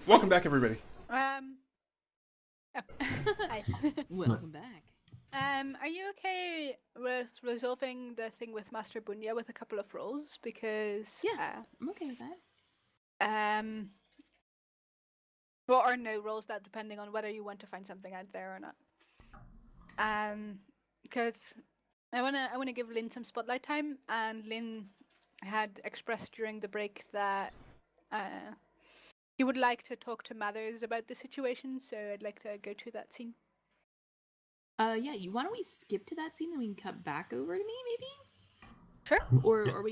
Welcome back, everybody. Oh. Hi. Welcome back. Are you okay with resolving the thing with Master Bunya with a couple of rolls? Because I'm okay with that. well, or no rolls, that depending on whether you want to find something out there or not. Because I wanna give Lynn some spotlight time, and Lynn had expressed during the break that he would like to talk to Mathers about the situation, so I'd like to go to that scene. Yeah, why don't we skip to that scene and we can cut back over to me, maybe? Sure. Or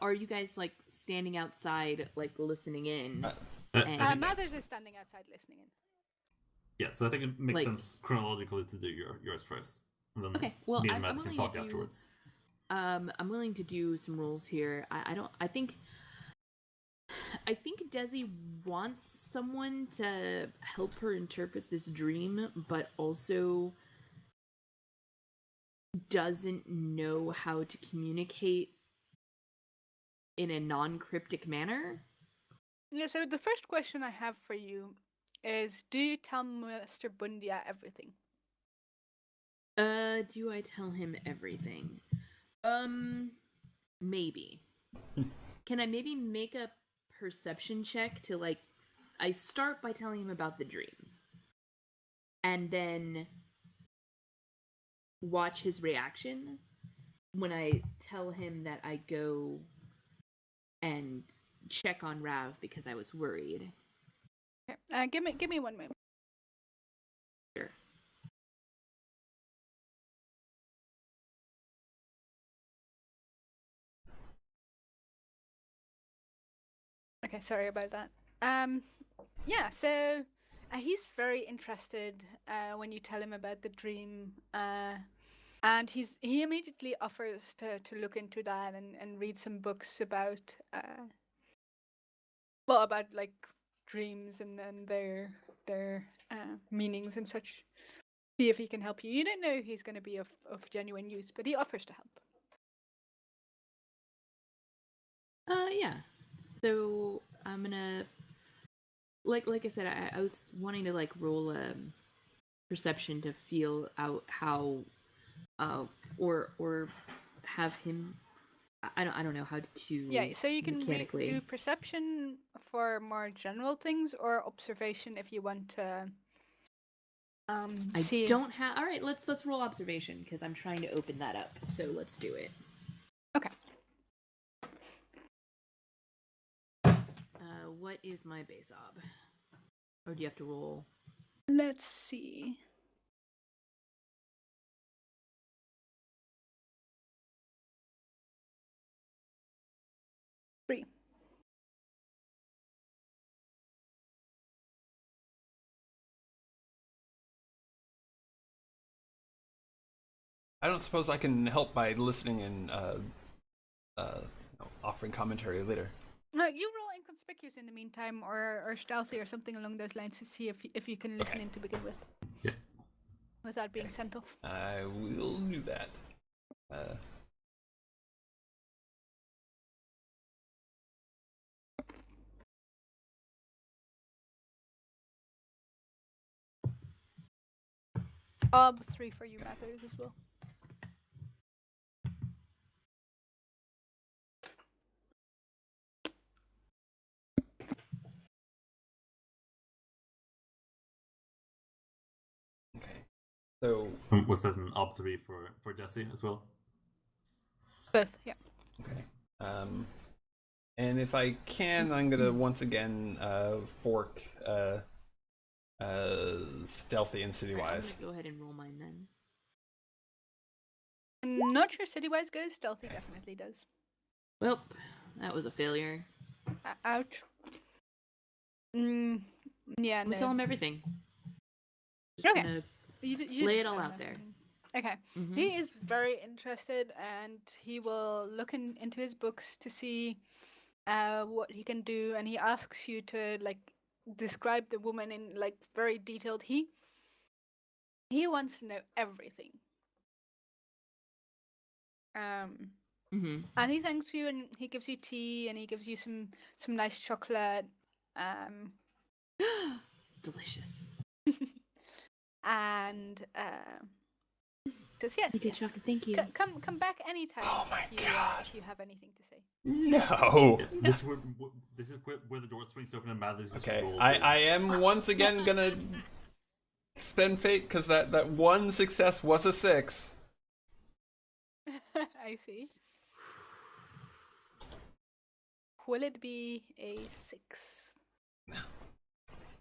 are you guys, like, standing outside, like, listening in? Mathers is standing outside listening in. Yeah, so I think it makes sense chronologically to do yours first. And then okay, well, me and I'm Matt can willing talk to do, afterwards. I'm willing to do some rolls here. I think Desi wants someone to help her interpret this dream, but also doesn't know how to communicate in a non-cryptic manner. Yeah, so the first question I have for you is, do you tell Mr. Bundia everything? Do I tell him everything? Maybe. Can I maybe make a perception check to, like, I start by telling him about the dream. And then watch his reaction when I tell him that I go and check on Rav because I was worried. Okay. Give me 1 moment. Sure. Okay, sorry about that. Yeah, so he's very interested when you tell him about the dream, and he immediately offers to look into that and read some books about about like dreams and their meanings and such. See if he can help you. You don't know if he's going to be of genuine use, but he offers to help. Yeah. So I'm gonna, like I said, I was wanting to, like, roll a perception to feel out how, or have him. I don't know how to. Yeah, so you can mechanically do perception for more general things, or observation if you want to. See. I don't have. All right, let's roll observation because I'm trying to open that up. So let's do it. Okay. What is my base ob? Or do you have to roll? Let's see. Three. I don't suppose I can help by listening and offering commentary later. You roll inconspicuous in the meantime, or stealthy, or something along those lines to see if you can listen in to begin with. Yeah. Without being sent off. I will do that. Ob 3 for you, Mathers, as well. Okay. So was that an ob 3 for Desi as well? Both, yeah. Okay. And if I can, I'm gonna once again fork stealthy and citywise. Right, go ahead and roll mine then. I'm not sure citywise goes. Stealthy definitely does. Well, that was a failure. Ouch. Yeah, no. Tell him everything. Just okay. You lay it all out there. Okay. Mm-hmm. He is very interested, and he will look into his books to see what he can do, and he asks you to, like, describe the woman in, like, very detailed. He wants to know everything. And he thanks you, and he gives you tea, and he gives you some nice chocolate. Delicious. And says yes. Good chocolate. Thank you. Come back anytime. Oh my God. If you have anything to say. No. Yeah, this is where the door swings open and Mathers just Okay, rolls. I am once again gonna spend fate because that one success was a 6. I see. Will it be a 6?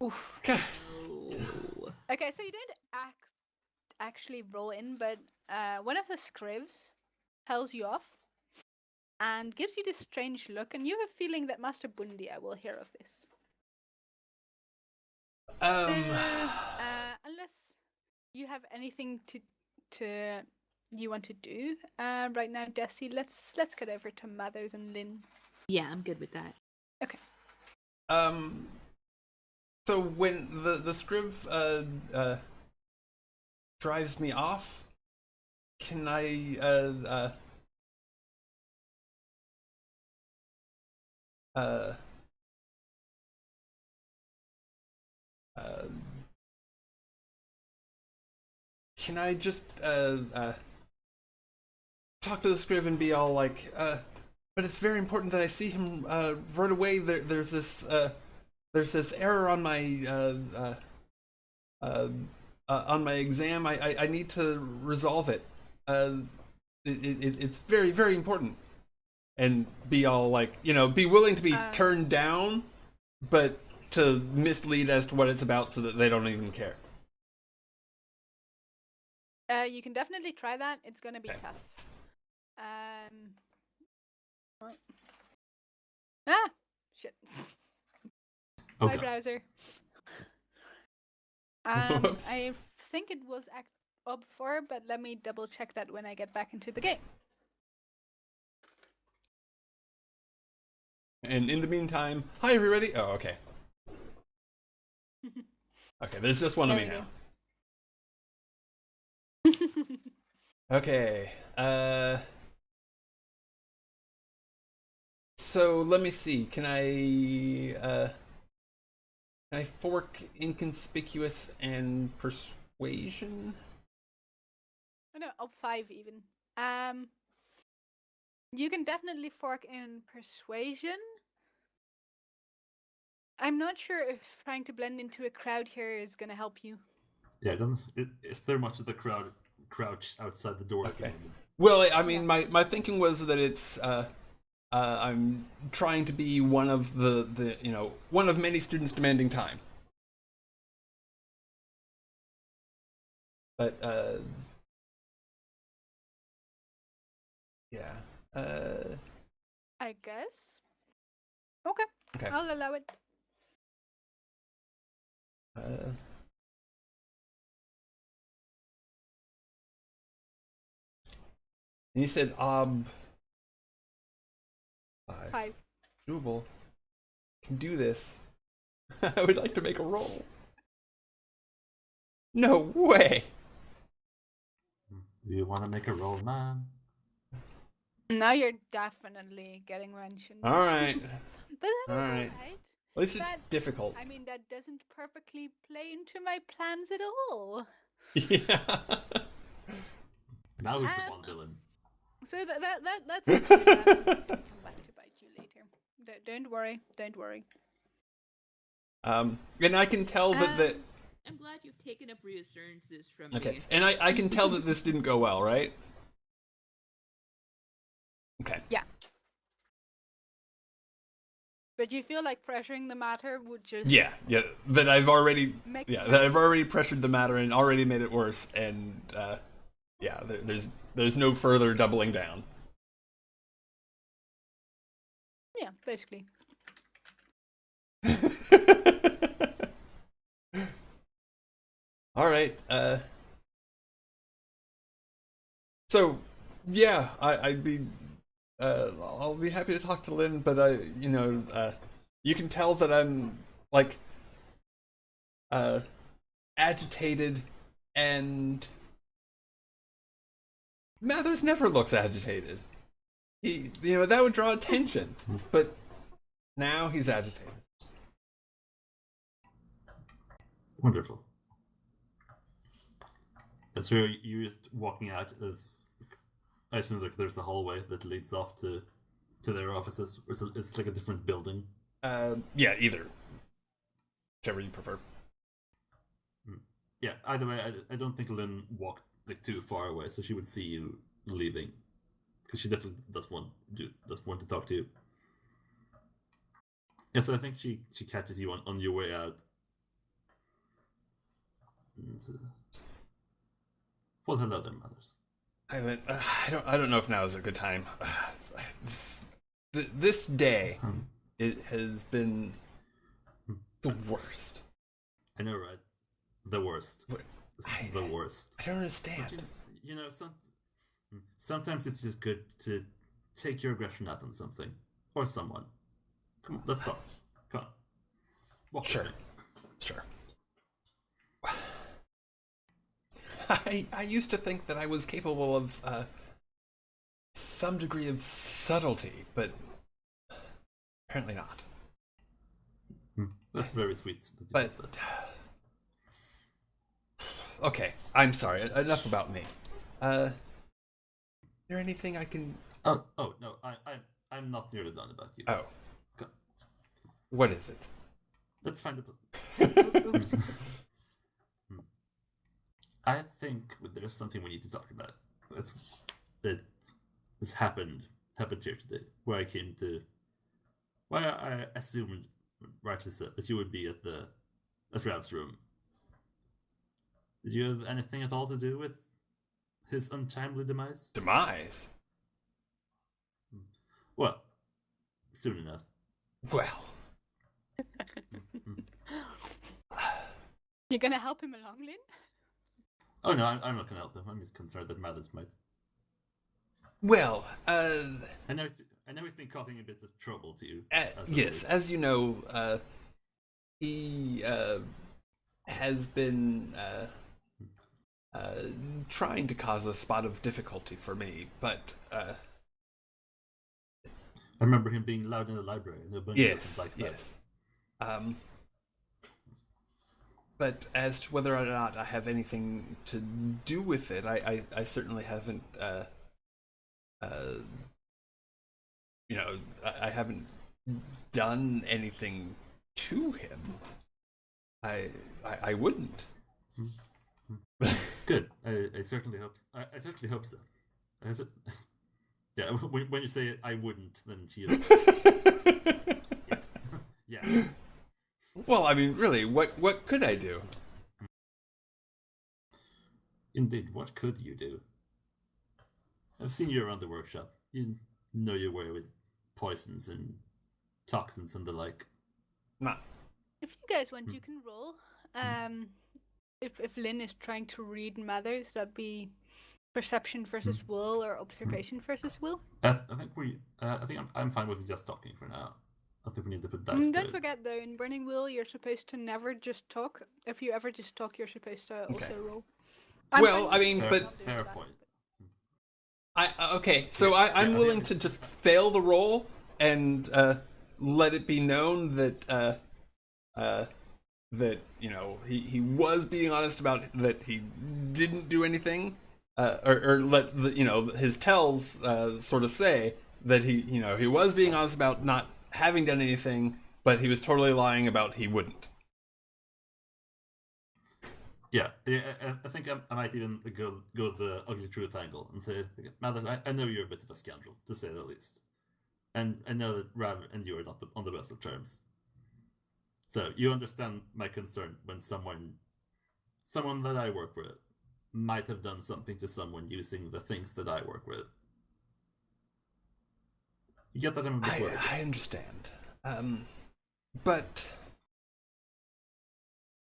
Oof. Oh. Okay, so you don't actually roll in, but one of the scribs tells you off and gives you this strange look, and you have a feeling that Master Bundia will hear of this. Unless you have anything to you want to do right now, Desi, let's get over to Mathers and Lynn. Yeah, I'm good with that. Okay. So when the scrib drives me off, can I can I just talk to the scrib and be all like, but it's very important that I see him right away. There's this error on my exam. I need to resolve it. It's very, very important. And be all like, be willing to be turned down, but to mislead as to what it's about so that they don't even care. You can definitely try that. It's gonna be tough. Shit. My browser. I think it was up for, but let me double check that when I get back into the game. And in the meantime, hi everybody. Oh, okay. Okay, there's just one of me now. Okay. So let me see. Can I fork inconspicuous and persuasion? Oh no, up 5 even. You can definitely fork in persuasion. I'm not sure if trying to blend into a crowd here is gonna help you. Yeah, is there much of the crowd crouch outside the door at the moment? Well, I mean, my thinking was that it's I'm trying to be one of the one of many students demanding time. But yeah. I guess. Okay. I'll allow it. You said 5. 5. Doable. Can do this. I would like to make a roll. No way. Do you want to make a roll, man? Now you're definitely getting mentioned. All right. But that is all right. At least it's difficult. I mean, that doesn't perfectly play into my plans at all. Yeah. Now who's the one villain? So that's something that's come back to bite you later. Don't worry. And I can tell that I'm glad you've taken up reassurances from okay, me. and I can tell that this didn't go well, right? Okay. Yeah. But you feel like pressuring the matter would just that I've already pressured the matter and already made it worse, and there's no further doubling down. Yeah, basically. All right. So yeah, I'd be I'll be happy to talk to Lynn, but you can tell that I'm like agitated, and Mathers never looks agitated. He, that would draw attention, but now he's agitated. Wonderful. And so you're just walking out of. I assume like there's a hallway that leads off to their offices. Or it's like a different building. Yeah, either. Whichever you prefer. Yeah, either way, I don't think Lynn walked like too far away, so she would see you leaving, because she definitely does want to talk to you. Yeah, so I think she catches you on your way out. Well, hello there, mothers. I don't know if now is a good time. This day, it has been the worst. I know, right? The worst. The worst. I don't understand. But you know, sometimes it's just good to take your aggression out on something or someone. Come on, let's talk. Come on. Walk sure. with me. Sure. I used to think that I was capable of some degree of subtlety, but apparently not. That's very sweet. But okay, I'm sorry. Enough about me. Is there anything I can? Oh no, I'm not nearly done about you. Oh, what is it? Let's find Oops. I think there's something we need to talk about. This happened here today, where I assumed, rightly so, that you would be at Rav's room. Did you have anything at all to do with his untimely demise? Demise? Well, soon enough. Well. You're gonna help him along, Lynn? Oh no, I'm not gonna help him. I'm just concerned that Mathers might. Well, I know he's been causing a bit of trouble to you. Yes, as you know, he has been trying to cause a spot of difficulty for me, but I remember him being loud in the library, and nobody doesn't like that. Yes. But as to whether or not I have anything to do with it, I certainly haven't. I haven't done anything to him. I wouldn't. Good. I certainly hope. I certainly hope so. Yeah. When you say I wouldn't, then she is. Yeah. Well, I mean, really, what could I do? Indeed, what could you do? I've seen you around the workshop. You know your way with poisons and toxins and the like. Nah. If you guys want, you can roll. If Lynn is trying to read Mathers, that'd be perception versus will or observation versus will. I think I'm fine with just talking for now. I think we need to put dice. Don't forget though, in Burning Will, you're supposed to never just talk. If you ever just talk, you're supposed to also roll. Well, I mean, fair point. I'm willing to just fail the roll and let it be known that he was being honest about that he didn't do anything, or let his tells sort of say that he was being honest about not having done anything, but he was totally lying about he wouldn't. Yeah, I think I might even go the ugly truth angle and say, Mathers, I know you're a bit of a scoundrel, to say the least. And I know that Rav and you are not on the best of terms. So you understand my concern when someone that I work with might have done something to someone using the things that I work with. You get that I'm a bit worried. I understand. But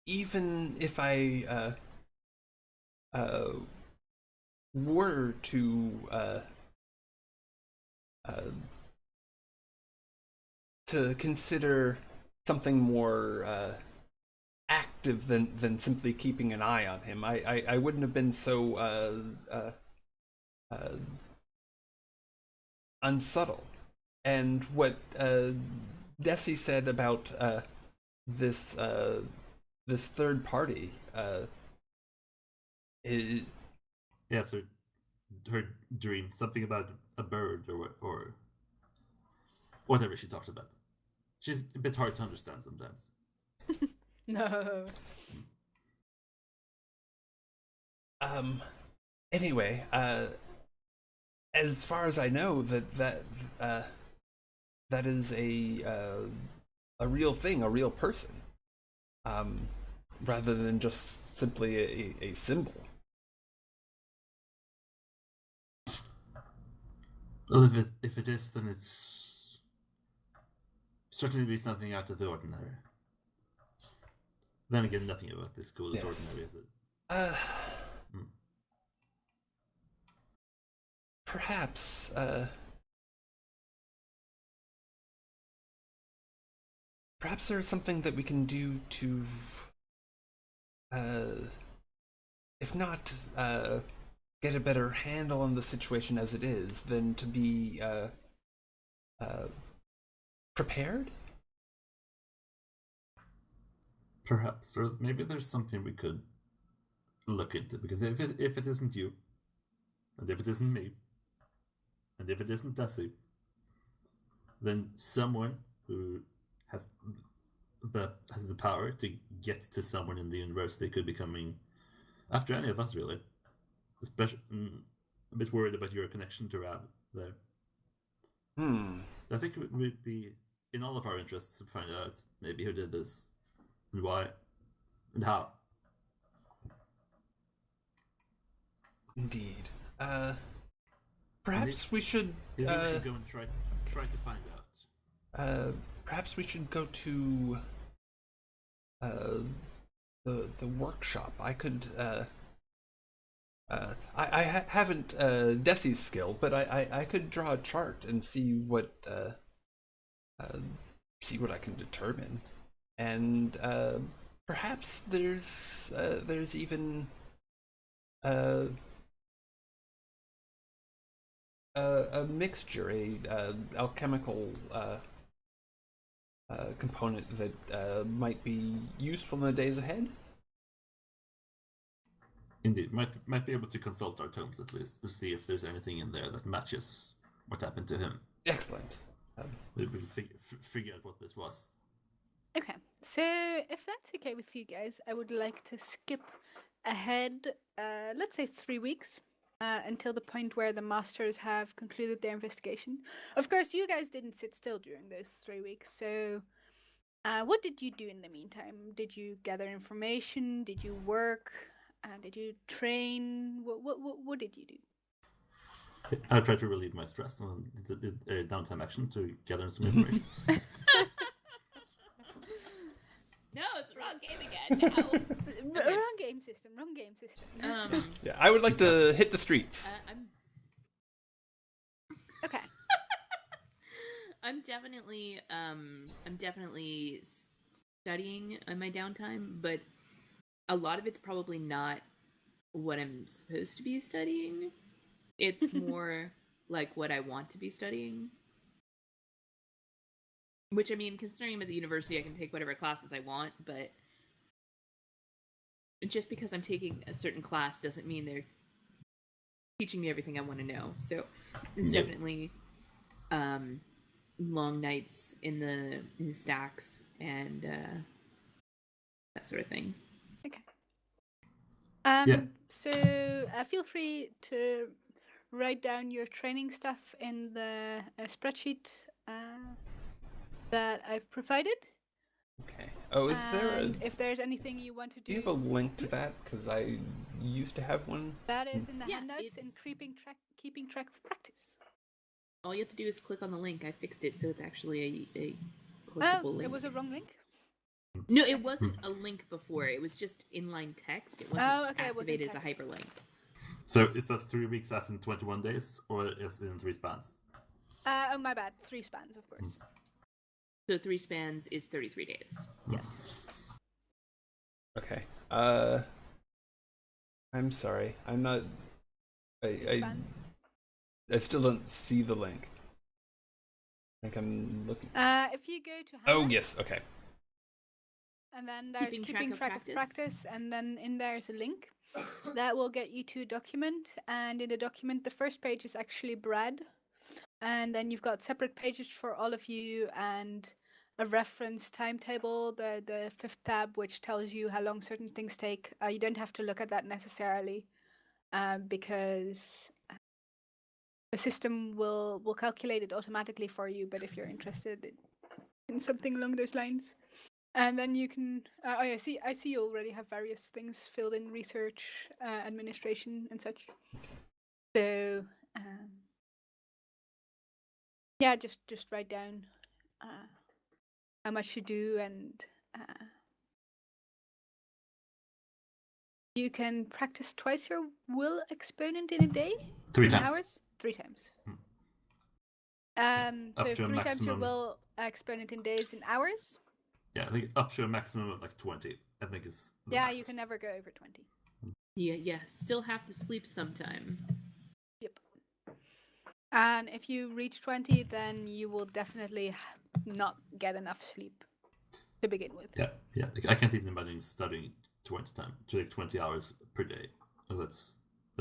even if I were to consider something more active than simply keeping an eye on him, I wouldn't have been so unsubtle. And what Desi said about this this third party is Yes, her dream, something about a bird or whatever she talked about. She's a bit hard to understand sometimes. No. Anyway, as far as I know, that is a real thing, a real person, rather than just simply a symbol. Well, if it is, then it's certainly be something out of the ordinary. Then again, nothing about this school is ordinary, is it? Perhaps, perhaps there's something that we can do to, if not, get a better handle on the situation as it is, than to be, prepared? Perhaps, or maybe there's something we could look into. Because if it isn't you, and if it isn't me, and if it isn't Desi, then someone who has the power to get to someone in the university could be coming after any of us, really. Especially, a bit worried about your connection to Rab there. So I think it would be in all of our interests to find out maybe who did this, and why, and how. Indeed. Perhaps we should. Maybe we should go and try to find out. Perhaps we should go to the workshop. I could. I haven't Desi's skill, but I could draw a chart and see what I can determine, and perhaps there's even a mixture, a alchemical component that might be useful in the days ahead. Indeed, might be able to consult our tomes at least to see if there's anything in there that matches what happened to him. Excellent. We can figure out what this was. Okay, so if that's okay with you guys, I would like to skip ahead, let's say 3 weeks, until the point where the masters have concluded their investigation. Of course, you guys didn't sit still during those 3 weeks, so what did you do in the meantime? Did you gather information? Did you work? Did you train? What did you do? I tried to relieve my stress and did a downtime action to gather some information. No, it's the wrong game again. No. Wrong game system. Yeah, I would like to hit the streets. Okay. I'm definitely studying on my downtime, but a lot of it's probably not what I'm supposed to be studying. It's more like what I want to be studying. Which, I mean, considering I'm at the university, I can take whatever classes I want, but just because I'm taking a certain class doesn't mean they're teaching me everything I want to know. So it's definitely long nights in the stacks and that sort of thing. Okay. Yeah. So feel free to write down your training stuff in the spreadsheet that I've provided. Okay. Oh, is there And if there's anything you want to do... Do you have a link to that? Because I used to have one. That is in the Yeah, handouts in it's- keeping track of practice. All you have to do is click on the link. I fixed it so it's actually a clickable link. It was a wrong link? No, it wasn't a link before. It was just inline text. It wasn't it wasn't activated as a text. hyperlink. So is that 3 weeks as in 21 days, or is it in 3 spans? Oh, my bad. 3 spans, of course. So 3 spans is 33 days. Yes. Okay. I'm sorry. I'm not. Span? I still don't see the link. I think I'm looking. If you go to handouts, Oh yes. Okay. and then there's keeping track of practice, and then in there's a link that will get you to a document, and in the document the first page is actually Brad, and then you've got separate pages for all of you and a reference timetable, the fifth tab, which tells you how long certain things take. You don't have to look at that necessarily, because the system will calculate it automatically for you, but if you're interested in something along those lines. And then you can. I see you already have various things filled in: research, administration, and such. So, yeah, just write down how much you do, and you can practice twice your will exponent in a day. 3 times. Hours. 3 times. So 3 times your will exponent in days in hours. Yeah, I think up to a maximum of like 20. I think is. Yeah, max. you can never go over 20. Yeah. Still have to sleep sometime. Yep. And if you reach 20, then you will definitely not get enough sleep to begin with. Yeah. Like, I can't even imagine studying 20 hours per day. Oh, that's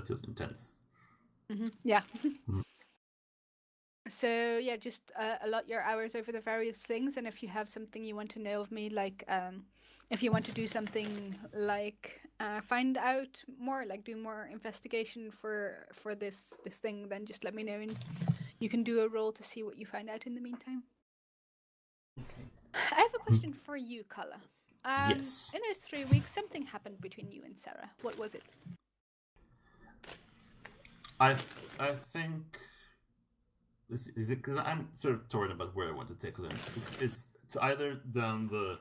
just intense. Mm-hmm. Yeah. So yeah, just allot your hours over the various things, and if you have something you want to know of me, like if you want to do something like find out more, like do more investigation for this thing, then just let me know, and you can do a roll to see what you find out in the meantime. Okay. I have a question for you, Kala. Yes. In those 3 weeks, something happened between you and Sarah. What was it? I think. Is it because I'm sort of torn about where I want to take Lynn? It's either down do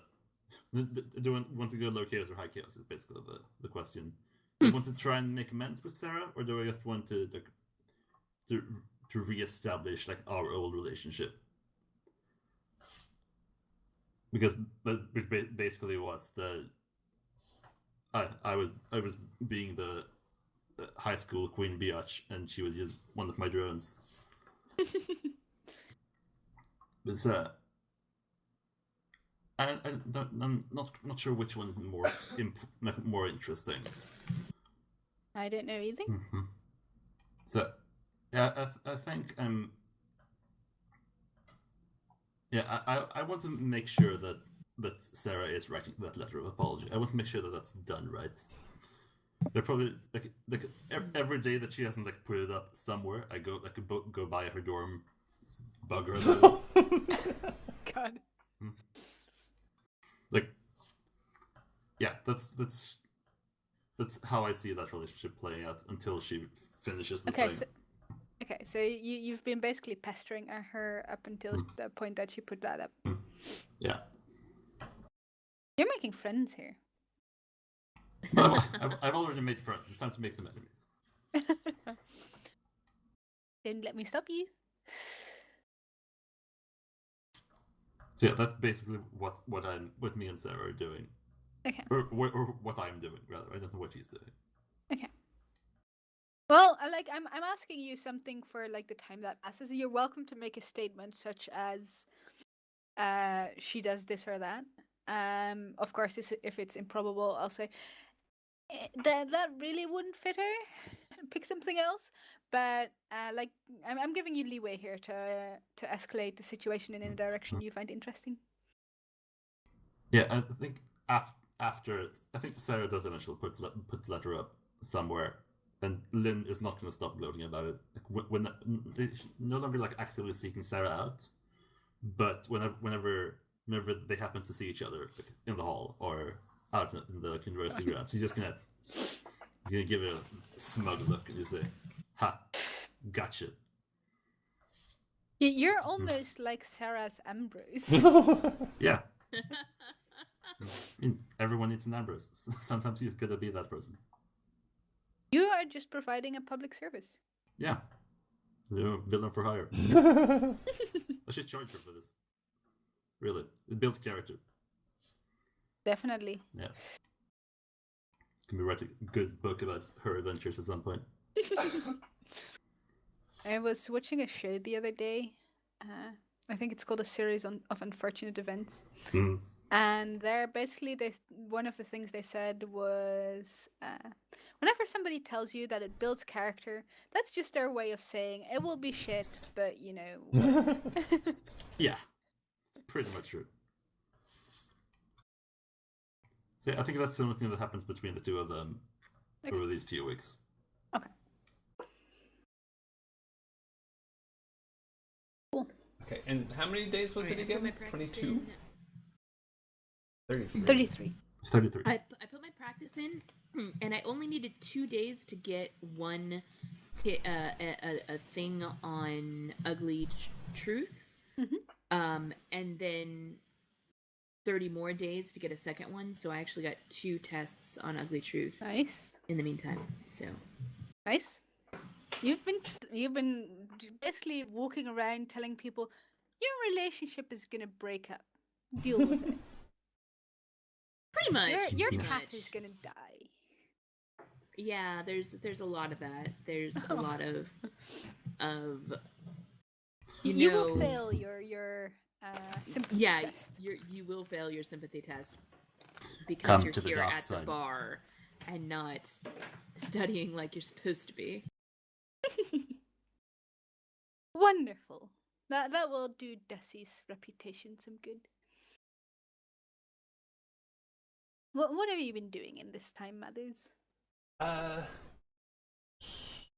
I want to go low chaos or high chaos? Is basically the question. Do I want to try and make amends with Sarah, or do I just want to reestablish like our old relationship? Because it basically was I was being the high school queen biatch, and she was just one of my drones. It's I'm not sure which one is more interesting. I don't know either. Mm-hmm. So, yeah, I think I want to make sure that Sarah is writing that letter of apology. I want to make sure that that's done right. They're probably like every day that she hasn't like put it up somewhere, I go go by her dorm, bug her about it. God. Like, yeah, that's how I see that relationship playing out until she finishes the thing. So you've been basically pestering her up until the point that she put that up. Yeah. You're making friends here. No, I've already made friends. It's time to make some enemies. Don't let me stop you. So yeah, that's basically what me and Sarah are doing. Okay. Or what I'm doing, rather. I don't know what she's doing. Okay. Well, I'm asking you something for like the time that passes. You're welcome to make a statement such as, she does this or that. Of course, if it's improbable, I'll say that really wouldn't fit her. Pick something else. But like I'm giving you leeway here to escalate the situation in a direction you find interesting. Yeah, I think after I think Sarah does eventually put the letter up somewhere, and Lynn is not going to stop gloating about it. Like, when she's no longer like actively seeking Sarah out, but whenever they happen to see each other like, in the hall or out in the university grounds, she's gonna give it a smug look and just say, "Ha, gotcha." You're almost like Sarah's Ambrose. Yeah. I mean, everyone needs an Ambrose. Sometimes he's gonna be that person. You are just providing a public service. Yeah. Villain for hire. I should charge her for this. Really. It builds character. Definitely. Yeah. It's gonna be writing a good book about her adventures at some point. I was watching a show the other day. I think it's called A Series of Unfortunate Events. And they're basically one of the things they said was whenever somebody tells you that it builds character, that's just their way of saying it will be shit, but you know. Yeah, it's pretty much true. So I think that's the only thing that happens between the two of them over these few weeks. Okay. Cool. Okay, and how many days was it again? 22? 33. I put my practice in, and I only needed 2 days to get one a thing on ugly truth, and then 30 more days to get a second one. So I actually got 2 tests on ugly truth. Nice. In the meantime, so nice. You've been basically walking around telling people your relationship is gonna break up. Deal with it. Pretty much. Your cat is gonna die. Yeah, there's a lot of that. There's a lot of you will fail your sympathy test. You will fail your sympathy test because you're here at the bar and not studying like you're supposed to be. Wonderful. That will do Desi's reputation some good. What have you been doing in this time, Mothers?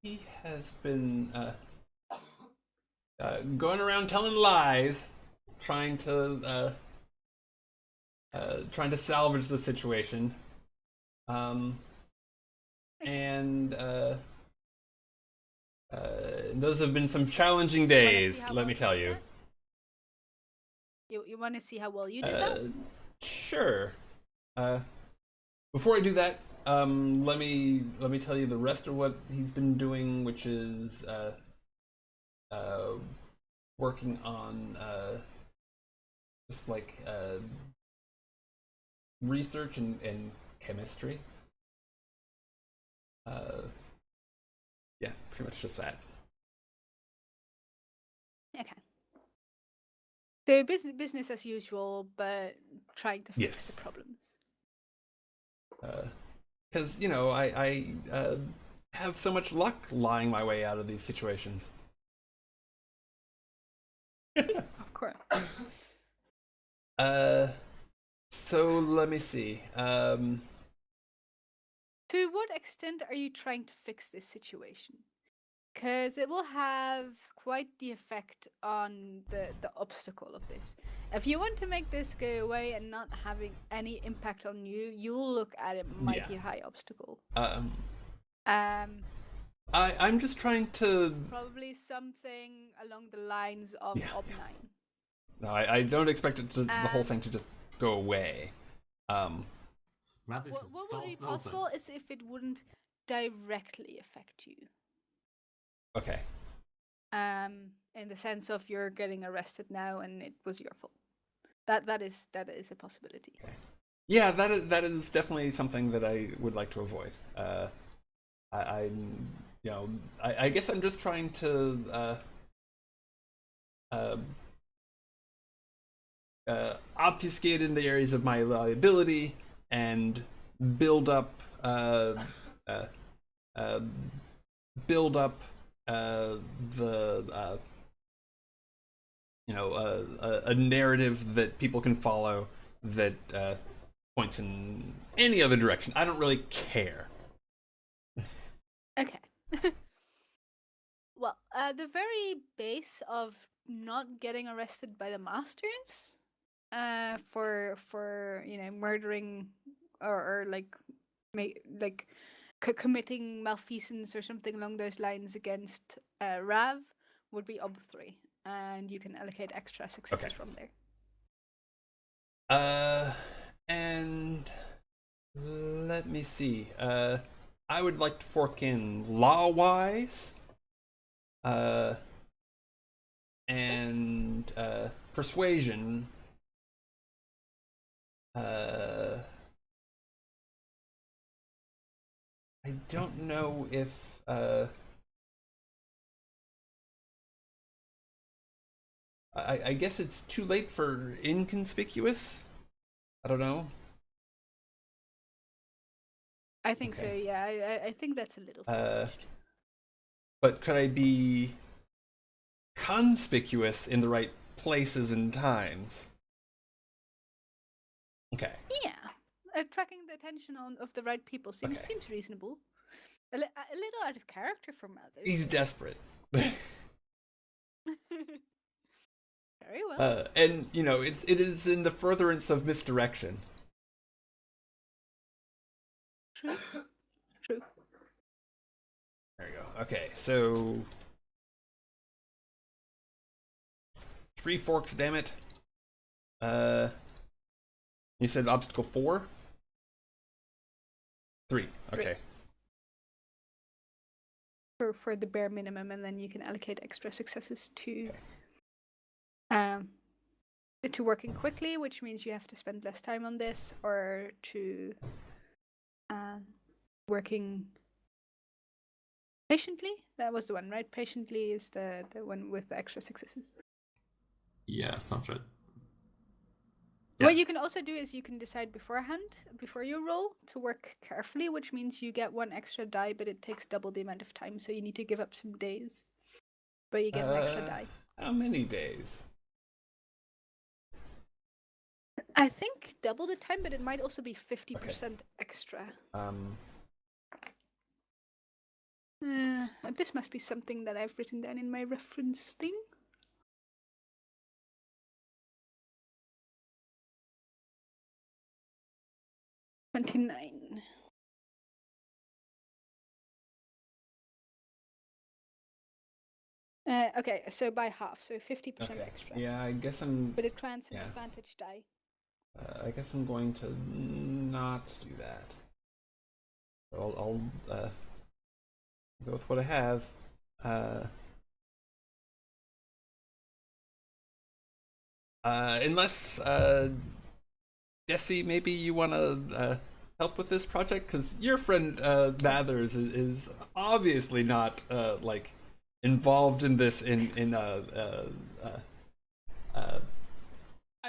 He has been going around telling lies, trying to salvage the situation. And those have been some challenging days, let me tell you. You want to see how well you did that? Sure. Before I do that, let me tell you the rest of what he's been doing, which is working on just like research and chemistry. Yeah, pretty much just that. Okay. So business as usual, but trying to fix the problems. Because I have so much luck lying my way out of these situations. Of course. So let me see. To what extent are you trying to fix this situation? Because it will have quite the effect on the obstacle of this. If you want to make this go away and not having any impact on you, you'll look at a mighty high obstacle. I'm just trying to... Probably something along the lines of Ob9. No, I don't expect it to, the whole thing to just go away. What would be possible is if it wouldn't directly affect you. Okay. In the sense of you're getting arrested now and it was your fault. That is a possibility. Okay. Yeah, that is definitely something that I would like to avoid. I guess I'm just trying to obfuscate in the areas of my liability and build up a narrative that people can follow that points in any other direction. I don't really care. Okay. Well, the very base of not getting arrested by the masters for murdering or committing malfeasance or something along those lines against Rav would be Ob3, and you can allocate extra successes from there. And let me see. I would like to fork in law-wise, and persuasion. I don't know if I guess it's too late for inconspicuous. I don't know. I think so, yeah. I think that's a little far-fetched. But could I be conspicuous in the right places and times? Okay. Yeah. Attracting the attention of the right people seems reasonable. A little out of character for Mather. He's desperate. Very well. And, you know, it is in the furtherance of misdirection. True. True. There we go. Okay, so... 3 forks, damn it. You said obstacle 4? 3, okay. For the bare minimum, and then you can allocate extra successes to working quickly, which means you have to spend less time on this, or to working patiently. That was the one, right? Patiently is the one with the extra successes. Yeah, sounds right. Yes. What you can also do is you can decide beforehand, before you roll, to work carefully, which means you get 1 extra die, but it takes double the amount of time, so you need to give up some days. But you get an extra die. How many days? I think double the time, but it might also be 50% extra. This must be something that I've written down in my reference thing. $29. Okay, so by half, so 50% extra. Yeah, I guess I'm... But it grants an advantage die. I guess I'm going to not do that. I'll go with what I have. Unless, Jesse, maybe you want to help with this project? Because your friend Mathers is obviously not, like, involved in this Are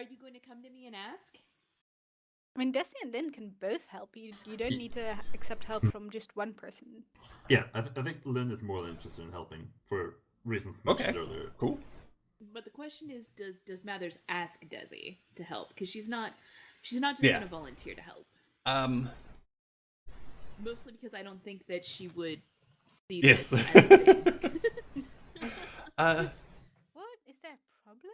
you going to come to me and ask? I mean, Desi and Lynn can both help. You don't need to accept help from just one person. Yeah, I think Lynn is more interested in helping for reasons mentioned earlier. Cool. But the question is, does Mathers ask Desi to help? Because she's not just going to volunteer to help. Mostly because I don't think that she would see this as a thing. What? Is there a problem?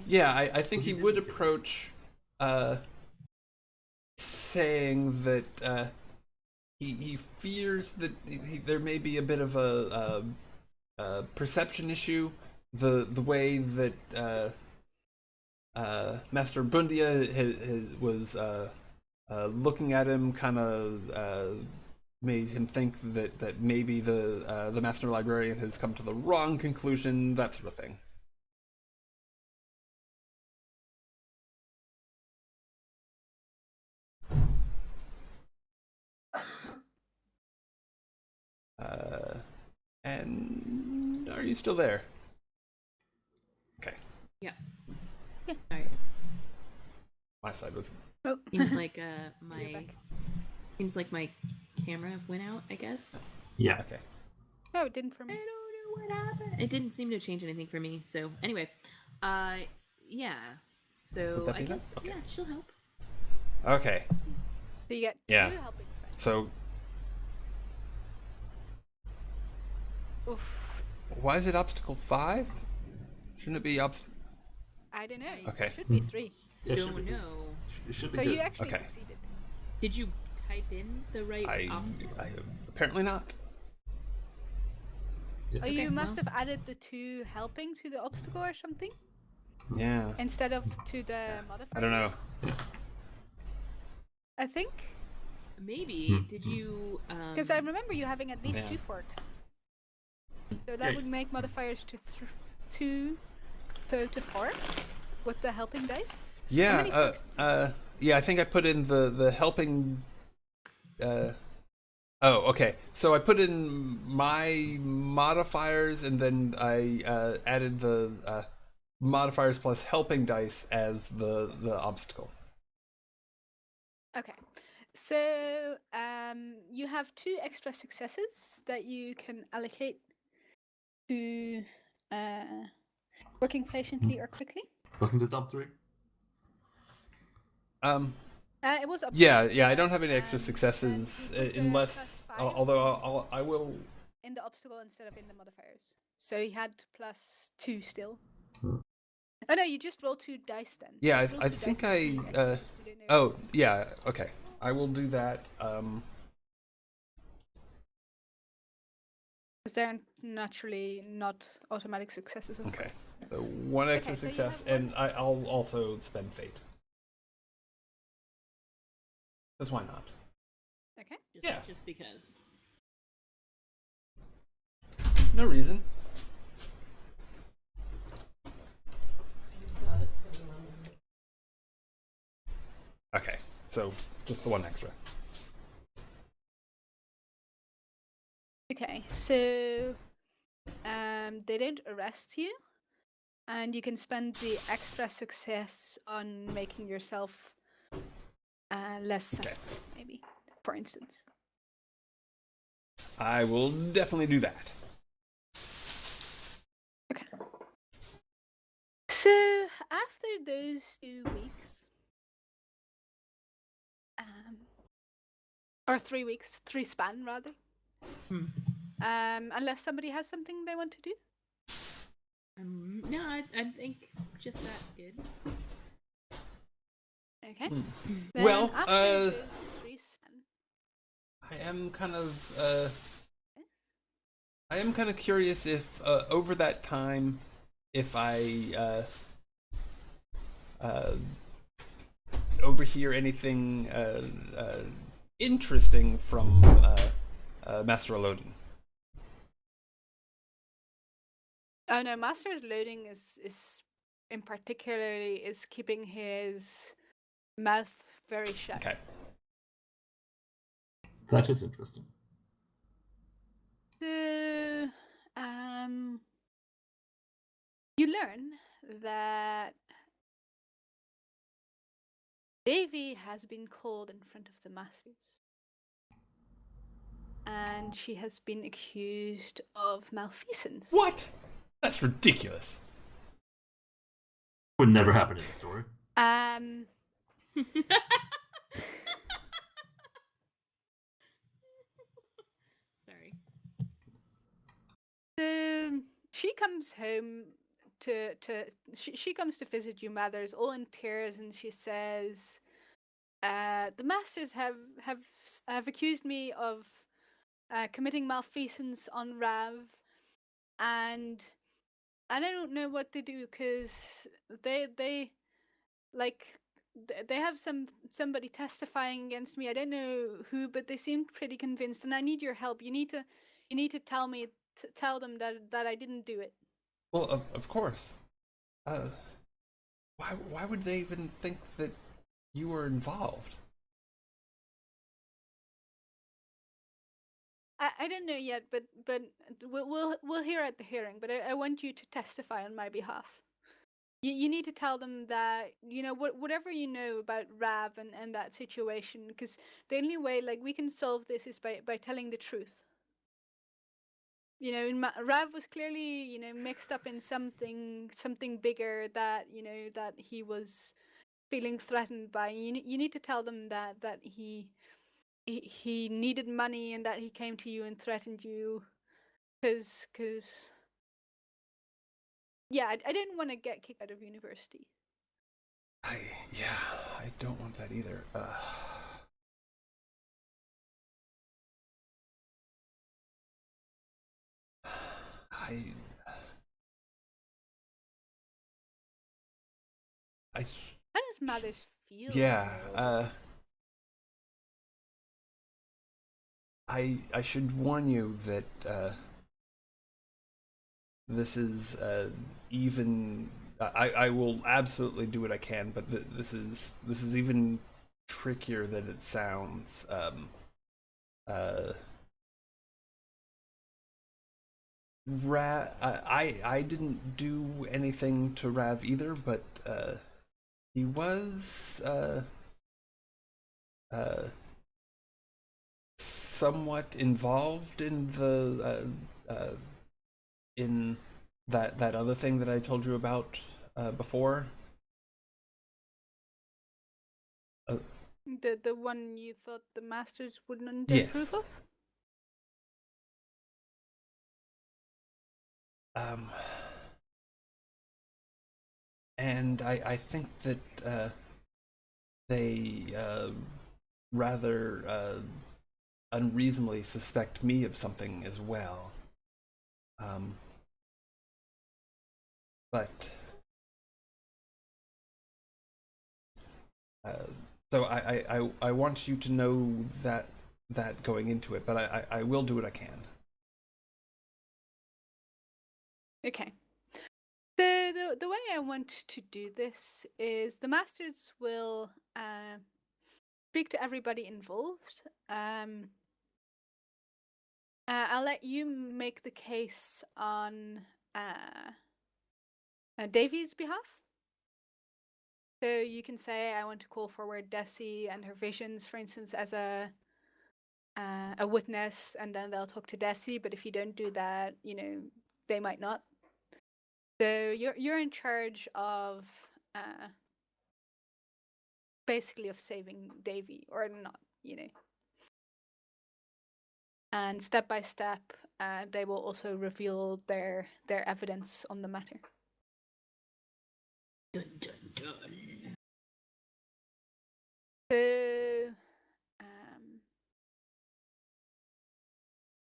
Yeah. I think he would approach saying that he fears that there may be a bit of a perception issue. The way that Master Bundia was looking at him kind of made him think that maybe the Master Librarian has come to the wrong conclusion, that sort of thing. And are you still there? Okay. Yeah. Yeah. All right. My side was. Oh. Seems like my camera went out, I guess. Yeah. Okay. No, it didn't for me. I don't know what happened. It didn't seem to change anything for me. So anyway, yeah. So I guess yeah, she'll help. Okay. So you get 2 helping friends. So. Oof. Why is it obstacle 5? Shouldn't it be obstacle? I don't know. Okay. It should be 3. Don't know. It should be so good. you actually succeeded. Did you type in the right obstacle? Apparently not. Yeah. Oh, you must have added the 2 helping to the obstacle or something? Yeah. Instead of to the modifiers? I don't know. Yeah. I think. Maybe. Did you... Because I remember you having at least 2 forks. So that would make modifiers to 2 to 4 with the helping dice? Yeah, yeah, I think I put in the helping... Oh, okay. So I put in my modifiers, and then I added the modifiers plus helping dice as the obstacle. Okay. So you have 2 extra successes that you can allocate to working patiently or quickly. Wasn't it up 3? It was up. Yeah. I don't have any extra successes unless, +5 although I will in the obstacle instead of in the modifiers. So he had +2 still. Oh no, you just roll 2 dice then. Yeah, I think I. Oh yeah, okay. I will do that. Because they're naturally not automatic successes. Of Okay, course. so 1 extra so success, and I'll also spend fate. Because why not? Okay. Just because. No reason. Okay, so just the 1 extra. Okay, so they don't arrest you, and you can spend the extra success on making yourself less suspect, maybe, for instance. I will definitely do that. Okay. So after those 2 weeks, or 3 weeks, 3 span rather. Unless somebody has something they want to do. No, I think just that's good. Okay. Well, after those 3 span, I am kind of curious if over that time, if I overhear anything interesting from Master Elodin. Oh no, Master's loading is in particularly is keeping his mouth very shut. Okay. That is interesting. So, you learn that Davy has been called in front of the Masters. And she has been accused of malfeasance. What? That's ridiculous. Would never happen in the story. Sorry. So she comes home she comes to visit you, Mathers, all in tears, and she says, "The Masters have accused me of committing malfeasance on Rav, and I don't know what to do because they have somebody testifying against me. I don't know who, but they seem pretty convinced, and I need your help. You need to tell them that I didn't do it." Well, of course. Why would they even think that you were involved? I don't know yet, but we'll hear at the hearing. But I want you to testify on my behalf. You need to tell them that whatever you know about Rav and that situation, because the only way we can solve this is by telling the truth. Rav was clearly mixed up in something bigger that that he was feeling threatened by. You need to tell them that he needed money and that he came to you and threatened you because yeah, I didn't want to get kicked out of university. I don't want that either. How does Mothers feel? Yeah, I should warn you that this is even. I will absolutely do what I can, but this is even trickier than it sounds. I didn't do anything to Rav either, but he was uh, somewhat involved in the in that other thing that I told you about before. The one you thought the masters wouldn't Yes. approve of? And I think that they rather unreasonably suspect me of something as well. But so I want you to know that going into it, but I will do what I can. Okay. The way I want to do this is the masters will speak to everybody involved. I'll let you make the case on Davy's behalf. So you can say, I want to call forward Desi and her visions, for instance, as a witness, and then they'll talk to Desi. But if you don't do that, they might not. So you're in charge of basically of saving Davy, or not, And step by step, they will also reveal their evidence on the matter. Dun dun dun. So,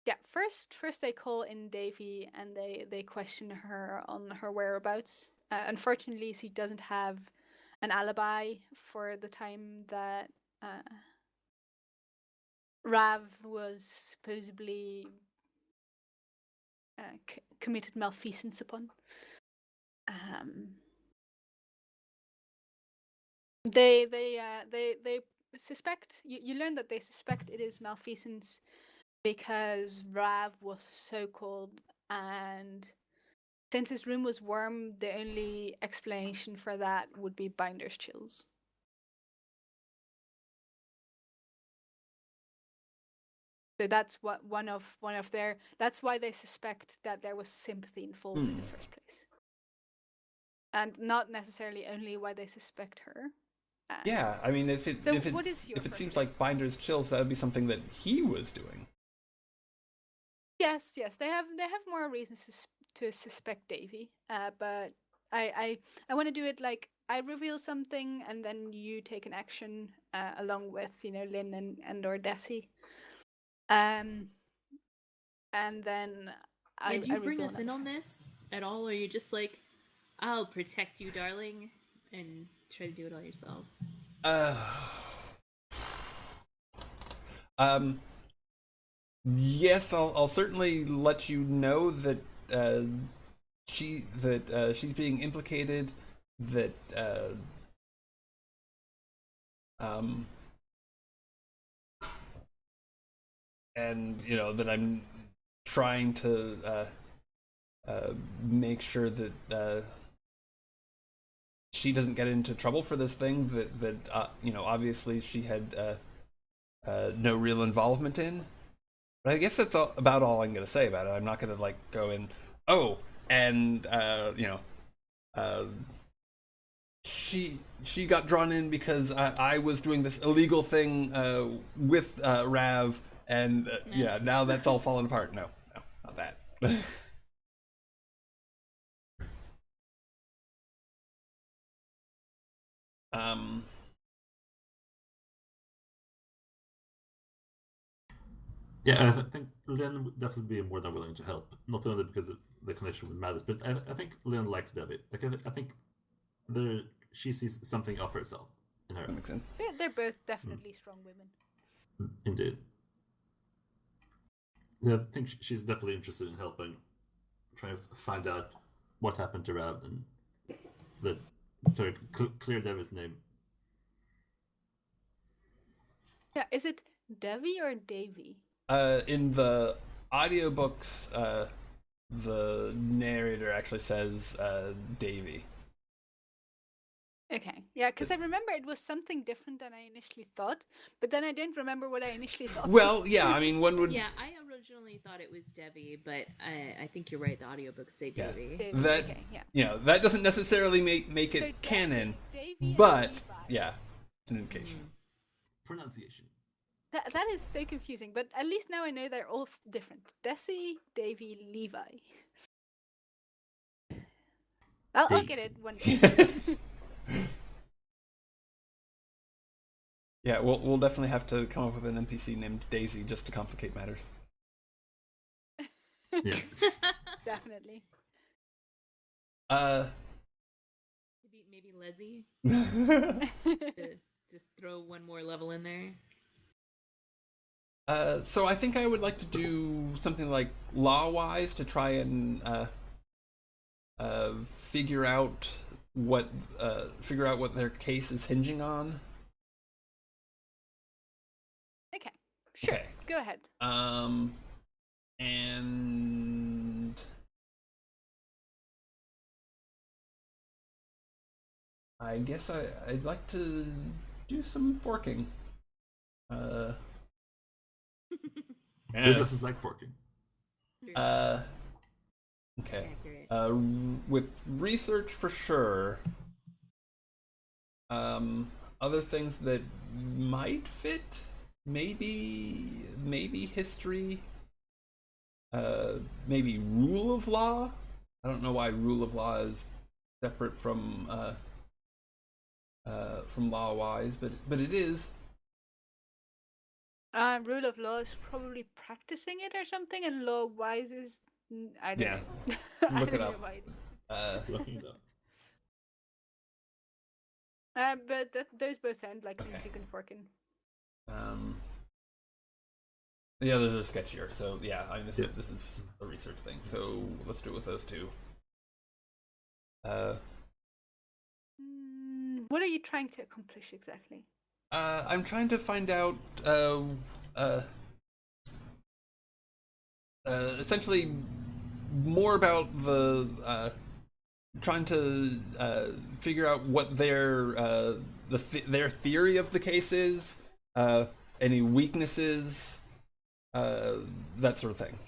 yeah. First they call in Davy and they question her on her whereabouts. Unfortunately, she doesn't have an alibi for the time that Rav was supposedly committed malfeasance upon. They suspect. You learn that they suspect it is malfeasance because Rav was so cold, and since his room was warm, the only explanation for that would be binder's chills. So that's what one of their. That's why they suspect that there was sympathy involved in the first place, and not necessarily only why they suspect her. Yeah, I mean, if it seems like binder's chills, that would be something that he was doing. Yes, they have more reasons to suspect Davy. But I want to do it like I reveal something and then you take an action along with Lynn and or Desi. And then do you bring us in on this at all, or are you just like, I'll protect you, darling, and try to do it all yourself? Yes, I'll certainly let you know that she's being implicated, that and that I'm trying to make sure that she doesn't get into trouble for this thing that obviously she had no real involvement in. But I guess that's about all I'm going to say about it. I'm not going to like go in, and she got drawn in because I was doing this illegal thing with Rav, and yeah, now that's all falling apart. No, not that. Yeah, I think Lynn would definitely be more than willing to help. Not only because of the connection with Mathis, but I think Lynn likes Debbie. Like I think she sees something of herself in her. That makes sense. They're both definitely strong women. Indeed. Yeah, I think she's definitely interested in helping, trying to find out what happened to Rav and to clear Debbie's name. Yeah, is it Devi or Davy? In the audiobooks, the narrator actually says Davy. Okay, yeah, because I remember it was something different than I initially thought, but then I don't remember what I initially thought. Well, yeah, I mean, one would... Yeah, I originally thought it was Devi, but I think you're right, the audiobooks say Davy. Davy, that, okay, yeah. You know, that doesn't necessarily make it So canon, Davy but, and Levi. yeah, it's an indication. Pronunciation. That is so confusing, but at least now I know they're all different. Desi, Davy, Levi. I'll get it one day. Yeah, we'll definitely have to come up with an NPC named Daisy just to complicate matters. Yeah. Definitely. Maybe Leslie. Just throw one more level in there. So I think I would like to do something like law-wise to try and figure out what their case is hinging on. Okay, sure. Okay. Go ahead. And I guess I'd like to do some forking. Who Yeah. doesn't like forking? Okay. Accurate. With research for sure. Other things that might fit, maybe history. Maybe rule of law. I don't know why rule of law is separate from law-wise, but it is. Rule of law is probably practicing it or something, and law wise is I don't know. I Look don't it know up. why it is. Looking it up. But those both sound like Okay. things you can fork in. The others are sketchier, so yeah. I mean, this Yeah. is a research thing, so let's do it with those two. What are you trying to accomplish exactly? I'm trying to find out essentially more about trying to figure out what their theory of the case is, any weaknesses, that sort of thing.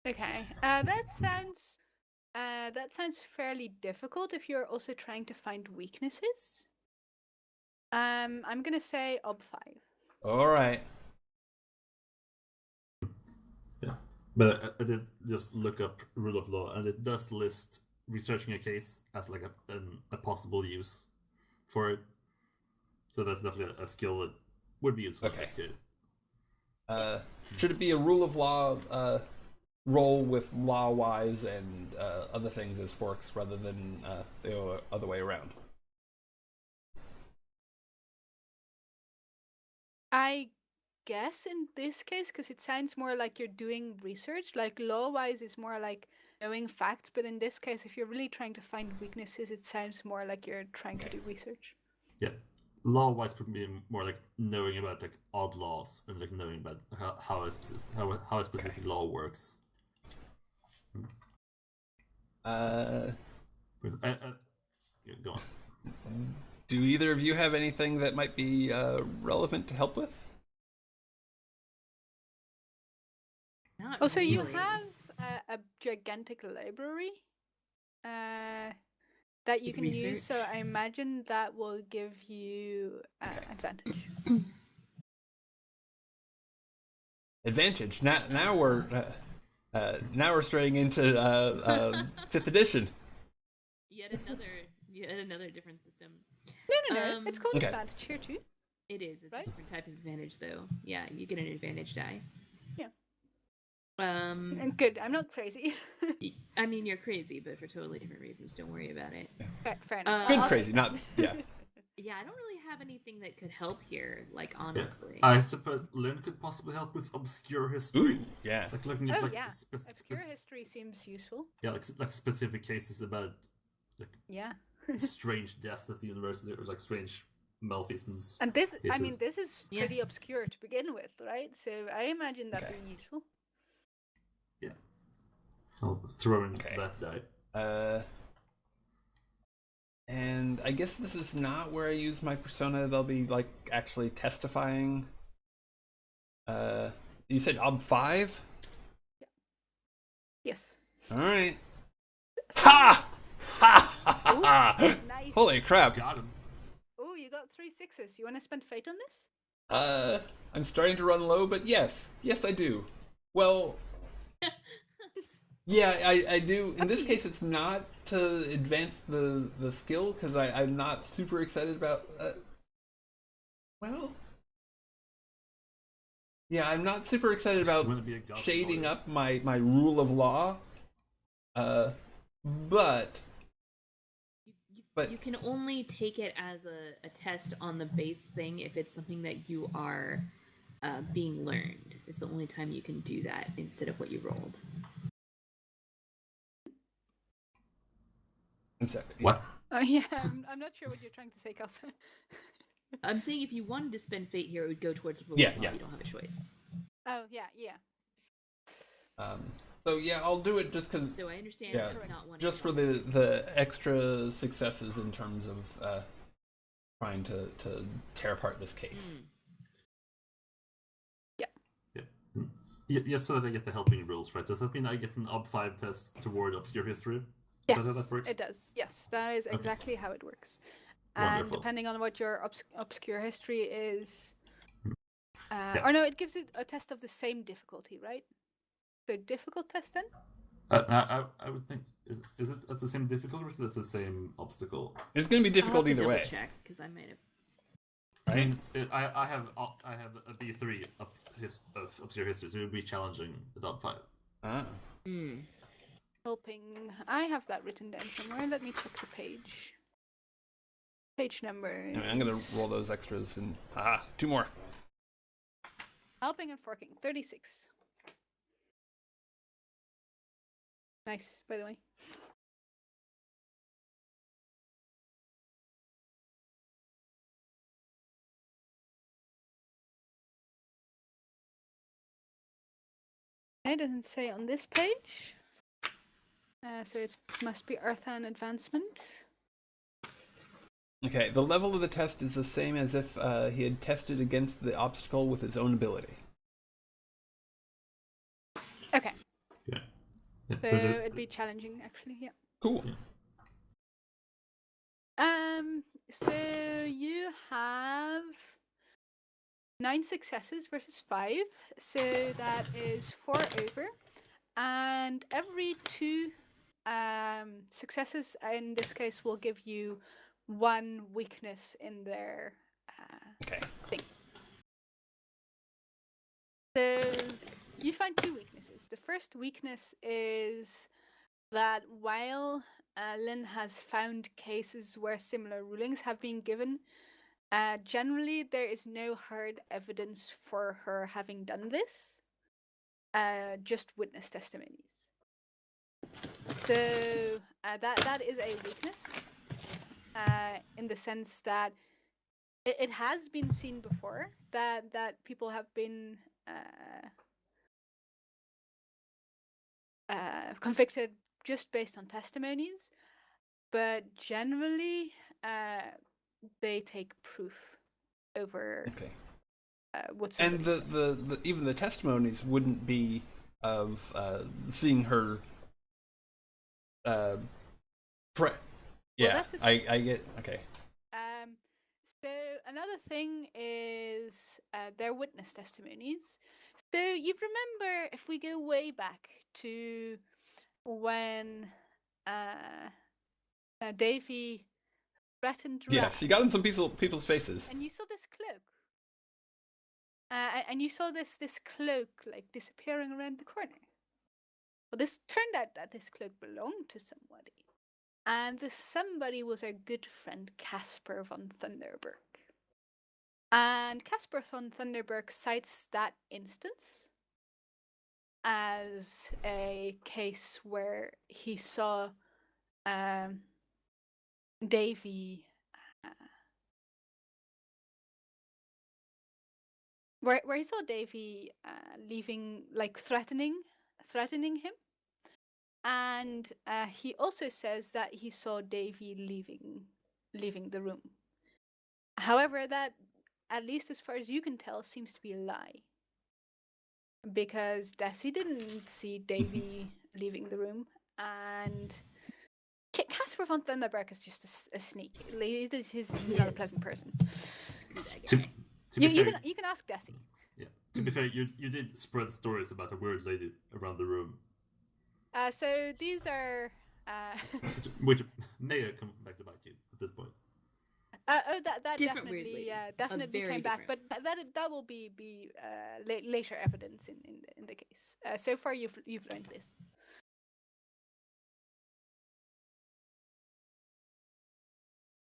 Okay, that sounds fairly difficult if you're also trying to find weaknesses. I'm gonna say ob5. All right. Yeah, but I did just look up rule of law, and it does list researching a case as like a possible use for it. So that's definitely a skill that would be useful in this case. Should it be a rule of law roll with law-wise and other things as forks rather than the other way around? I guess in this case, because it sounds more like you're doing research, like law-wise is more like knowing facts, but in this case, if you're really trying to find weaknesses, it sounds more like you're trying to do research. Yeah, law-wise would be more like knowing about like odd laws and like knowing about how a specific law works. Uh, Yeah, go on. do either of you have anything that might be relevant to help with? Not Also, really. you have a gigantic library that you can use, so I imagine that will give you advantage. Advantage. Now we're straying into 5th edition. Yet another different system. No. It's called Okay. advantage here too. It is. It's Right? a different type of advantage, though. Yeah, you get an advantage die. Yeah. And good. I'm not crazy. I mean, you're crazy, but for totally different reasons. Don't worry about it. Fair enough. Good I'll crazy, take not that. yeah. Yeah, I don't really have anything that could help here. Like honestly, I suppose Lynn could possibly help with obscure history. Ooh, yeah. Like looking at like yeah. Obscure history seems useful. Yeah, like specific cases about like Yeah. strange deaths at the university or like strange malfeasance. And this cases. this is pretty obscure to begin with, right? So I imagine that'd be useful. I'll throw in Okay. that die. And I guess this is not where I use my persona. They'll be like actually testifying. You said ob 5? Yes. All right. So- Ha! Ha! Ha! Ooh, Ha! nice. Holy crap! Got him. Oh, you got 3 6s. You want to spend fate on this? I'm starting to run low, but yes, I do. Well, yeah, I do. In this case, it's not to advance the skill because I'm not super excited about. Well, yeah, I'm not super excited about shading up my rule of law. But you can only take it as a test on the base thing if it's something that you are being learned. It's the only time you can do that instead of what you rolled. I'm sorry. What? Yeah, I'm not sure what you're trying to say, Kelsey. I'm saying if you wanted to spend fate here, it would go towards rule Yeah, of law. yeah. You don't have a choice. Oh, yeah. So yeah, I'll do it just because. So I understand Yeah, not wanting just to for the extra successes in terms of trying to tear apart this case. Yes, so that I get the helping rules, right? Does that mean I get an ob 5 test toward obscure history? Yes, Is that how that works? it does. Yes, that is exactly how it works. Wonderful. And depending on what your obscure history is, Yeah. or no, it gives it a test of the same difficulty, right? So difficult test then? I would think is it at the same difficulty or is it at the same obstacle? It's going to be difficult either way. Check because I might have. I mean, I have a B3 of obscure history, so it would be challenging the ob 5. Ah. Helping. I have that written down somewhere. Let me check the page. Page number. Anyway, I'm going to roll those extras and 2 more. Helping and forking. 36. Nice, by the way. It doesn't say on this page. So it must be Earthan Advancement. Okay, the level of the test is the same as if he had tested against the obstacle with his own ability. Okay. Yeah. So it'd be challenging, actually. Yeah. Cool. Yeah. So you have 9 successes versus 5, so that is 4 over, and every 2 successes in this case will give you 1 weakness in their thing. So you find 2 weaknesses. The first weakness is that while Lynn has found cases where similar rulings have been given, generally there is no hard evidence for her having done this, just witness testimonies. So that is a weakness, in the sense that it has been seen before that people have been convicted just based on testimonies, but generally they take proof over what's. And the even the testimonies wouldn't be of seeing her. Yeah, well, I get okay. So another thing is their witness testimonies. So you remember, if we go way back to when Davy threatened Rab. Yeah, she got in some people's faces. And you saw this cloak. And you saw this cloak like disappearing around the corner. Well, this turned out that this cloak belonged to somebody. And this somebody was our good friend Casper von Thunderberg. And Casper von Thunderberg cites that instance as a case where he saw Davy, where he saw Davy leaving, like threatening him, And he also says that he saw Davy leaving the room. However, that, at least as far as you can tell, seems to be a lie. Because Desi didn't see Davy leaving the room, and Casper von Thunderberg is just a sneak. He's not a pleasant person. You can ask Desi. Yeah. To be fair, you did spread stories about a weird lady around the room. So these are which may come back to bite you at this point. That definitely came back, but that will be later evidence in the case. So far, you've learned this.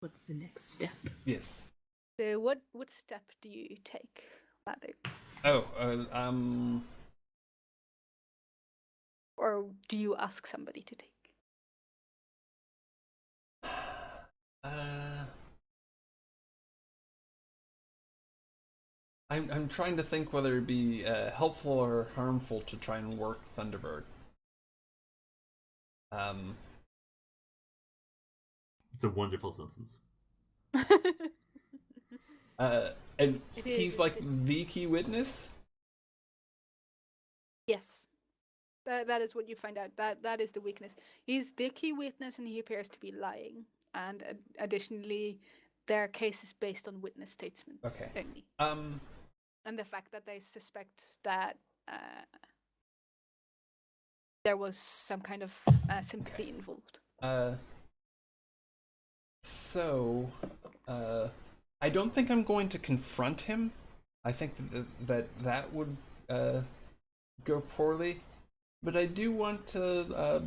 What's the next step? Yes. So what step do you take, Matthew? Or do you ask somebody to take? I'm trying to think whether it'd be helpful or harmful to try and work Thunderbird. It's a wonderful sentence. And he's like the key witness? Yes. That is what you find out. That is the weakness. He's the key witness and he appears to be lying. And additionally, their case is based on witness statements only. And the fact that they suspect that there was some kind of sympathy involved. So, I don't think I'm going to confront him. I think that would go poorly. But I do want to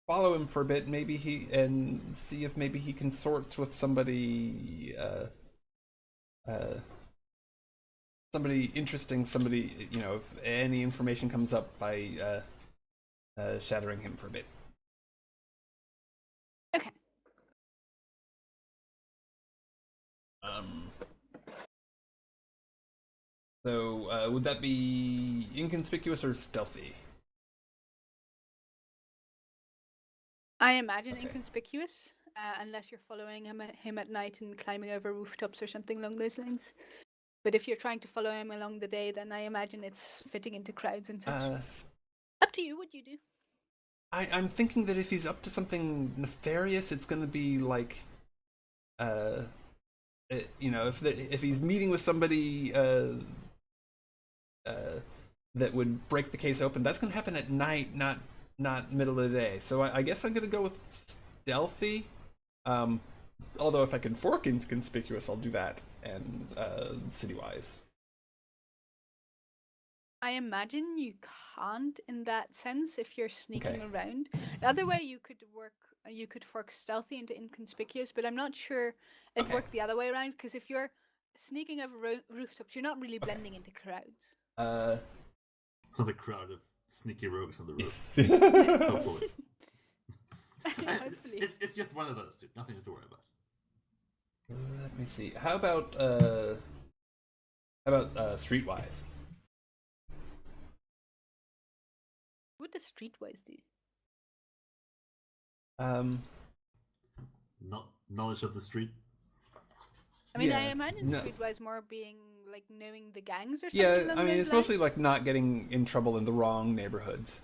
follow him for a bit, and see if maybe he consorts with somebody, somebody interesting, somebody, if any information comes up by shadowing him for a bit. Okay. So, would that be inconspicuous or stealthy? I imagine inconspicuous, unless you're following him at night and climbing over rooftops or something along those lines. But if you're trying to follow him along the day, then I imagine it's fitting into crowds and such. Up to you, what do you do? I'm thinking that if he's up to something nefarious, it's going to be like, if he's meeting with somebody that would break the case open, that's going to happen at night, not middle of the day. So I guess I'm going to go with stealthy. Although if I can fork inconspicuous, I'll do that, and city-wise. I imagine you can't in that sense if you're sneaking around. The other way you could fork stealthy into inconspicuous, but I'm not sure it'd work the other way around, because if you're sneaking over rooftops, you're not really blending into crowds. So the crowd of sneaky rogues on the roof. Hopefully. Hopefully. It's just one of those two. Nothing to worry about. Let me see. How about streetwise? What does streetwise do? Not knowledge of the street. I mean, I imagine streetwise more being like knowing the gangs or something. Yeah, I mean, it's mostly like not getting in trouble in the wrong neighborhoods.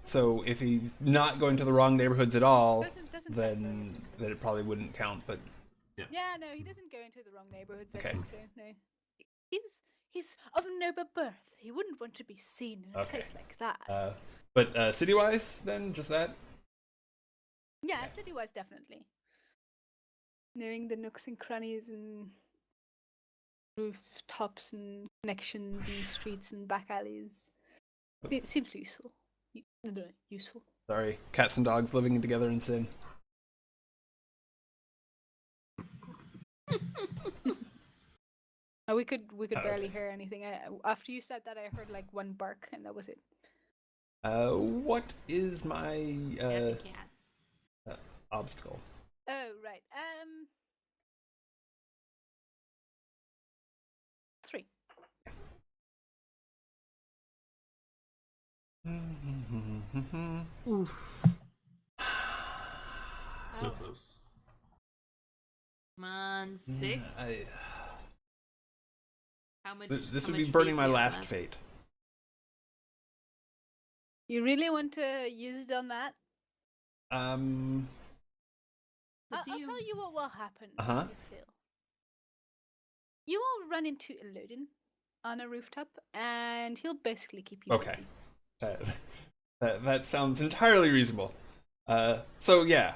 So if he's not going to the wrong neighborhoods at all, then it probably wouldn't count. But yeah, no, he doesn't go into the wrong neighborhoods. I think so. No, he's of noble birth. He wouldn't want to be seen in a place like that. But city-wise, then just that. Yeah, city-wise, definitely. Knowing the nooks and crannies and rooftops and connections and streets and back alleys. It seems useful. Useful. Sorry, cats and dogs living together in sin. We could barely hear anything. After you said that, I heard like one bark, and that was it. What is my cats. Obstacle? Oh right. 3. Oof. So close. Come on, 6. How much? This how would much be burning fate my do you have last left? fate. You really want to use it on that? It's up I'll to you. tell you what will happen Uh-huh. if you fail. You will run into Elodin on a rooftop, and he'll basically keep you Okay. busy. That sounds entirely reasonable. So yeah,